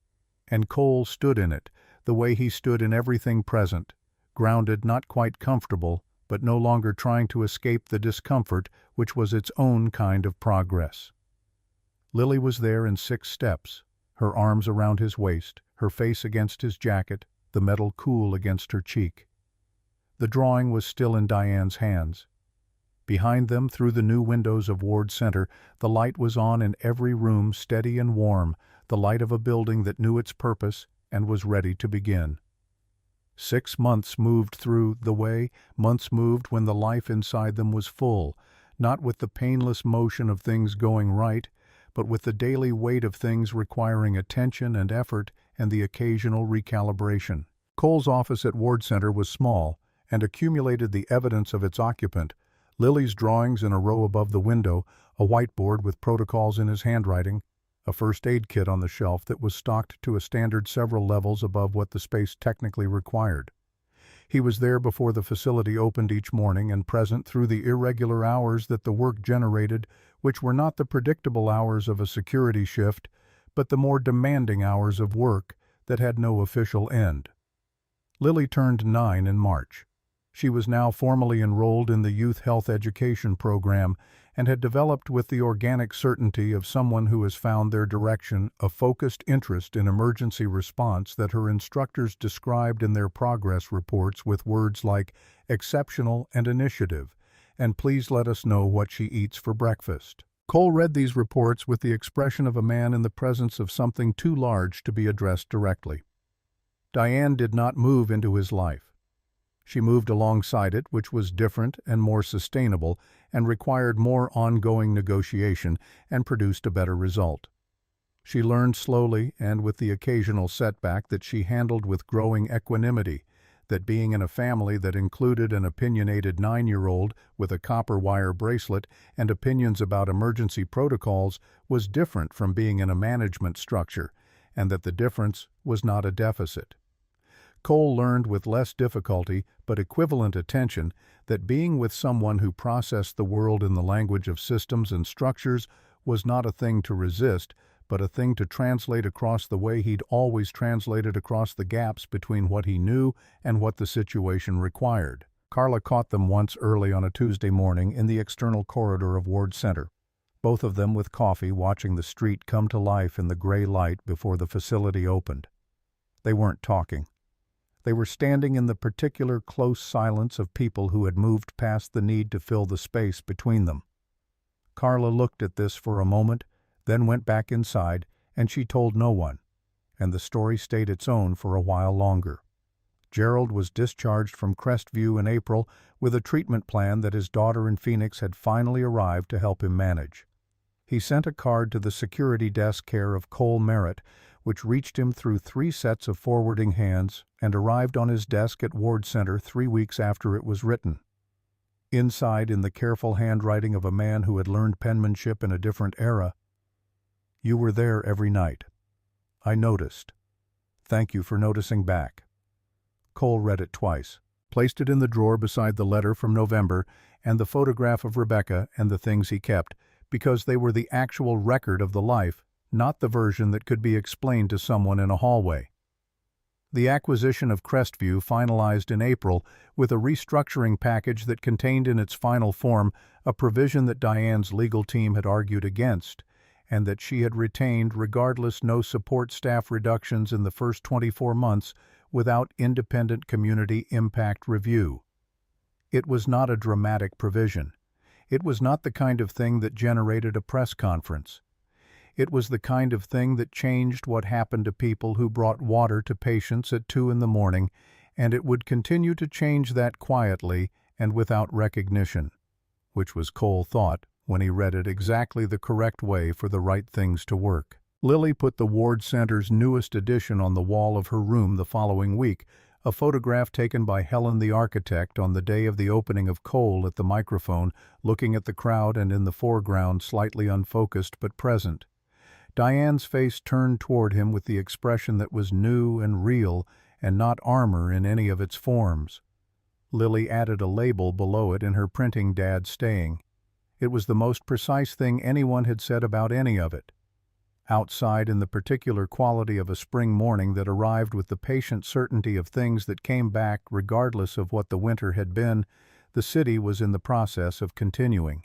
And Cole stood in it, the way he stood in everything present, grounded, not quite comfortable, but no longer trying to escape the discomfort which was its own kind of progress. Lily was there in 6 steps, her arms around his waist, her face against his jacket, the metal cool against her cheek. The drawing was still in Diane's hands. Behind them, through the new windows of Ward Center, the light was on in every room, steady and warm, the light of a building that knew its purpose and was ready to begin. 6 months moved through the way, months moved when the life inside them was full, not with the painless motion of things going right, but with the daily weight of things requiring attention and effort and the occasional recalibration. Cole's office at Ward Center was small and accumulated the evidence of its occupant, Lily's drawings in a row above the window, a whiteboard with protocols in his handwriting, a first aid kit on the shelf that was stocked to a standard several levels above what the space technically required. He was there before the facility opened each morning and present through the irregular hours that the work generated, which were not the predictable hours of a security shift, but the more demanding hours of work that had no official end. Lily turned 9 in March. She was now formally enrolled in the Youth Health Education Program and had developed with the organic certainty of someone who has found their direction a focused interest in emergency response that her instructors described in their progress reports with words like exceptional and initiative, and please let us know what she eats for breakfast. Cole read these reports with the expression of a man in the presence of something too large to be addressed directly. Diane did not move into his life. She moved alongside it, which was different and more sustainable and required more ongoing negotiation and produced a better result. She learned slowly and with the occasional setback that she handled with growing equanimity, that being in a family that included an opinionated 9-year-old with a copper wire bracelet and opinions about emergency protocols was different from being in a management structure, and that the difference was not a deficit. Cole learned with less difficulty but equivalent attention that being with someone who processed the world in the language of systems and structures was not a thing to resist, but a thing to translate across the way he'd always translated across the gaps between what he knew and what the situation required. Carla caught them once early on a Tuesday morning in the external corridor of Ward Center, both of them with coffee watching the street come to life in the gray light before the facility opened. They weren't talking. They were standing in the particular close silence of people who had moved past the need to fill the space between them. Carla looked at this for a moment, then went back inside, and she told no one, and the story stayed its own for a while longer. Gerald was discharged from Crestview in April with a treatment plan that his daughter in Phoenix had finally arrived to help him manage. He sent a card to the security desk care of Cole Merritt, which reached him through 3 sets of forwarding hands and arrived on his desk at Ward Center 3 weeks after it was written. Inside, in the careful handwriting of a man who had learned penmanship in a different era, "You were there every night. I noticed. Thank you for noticing back." Cole read it twice, placed it in the drawer beside the letter from November and the photograph of Rebecca and the things he kept, because they were the actual record of the life, not the version that could be explained to someone in a hallway. The acquisition of Crestview finalized in April with a restructuring package that contained in its final form a provision that Diane's legal team had argued against, and that she had retained regardless no support staff reductions in the first 24 months without independent community impact review. It was not a dramatic provision. It was not the kind of thing that generated a press conference. It was the kind of thing that changed what happened to people who brought water to patients at 2 in the morning, and it would continue to change that quietly and without recognition, which was, Cole thought, when he read it, exactly the correct way for the right things to work. Lily put the Ward Center's newest edition on the wall of her room the following week, A photograph taken by Helen the architect on the day of the opening of Cole at the microphone, looking at the crowd and in the foreground, slightly unfocused but present. Diane's face turned toward him with the expression that was new and real and not armor in any of its forms. Lily added a label below it in her printing, "Dad staying." It was the most precise thing anyone had said about any of it. Outside, in the particular quality of a spring morning that arrived with the patient certainty of things that came back regardless of what the winter had been, the city was in the process of continuing.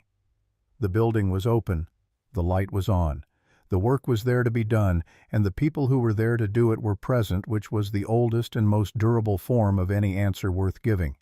The building was open. The light was on. The work was there to be done, and the people who were there to do it were present, which was the oldest and most durable form of any answer worth giving.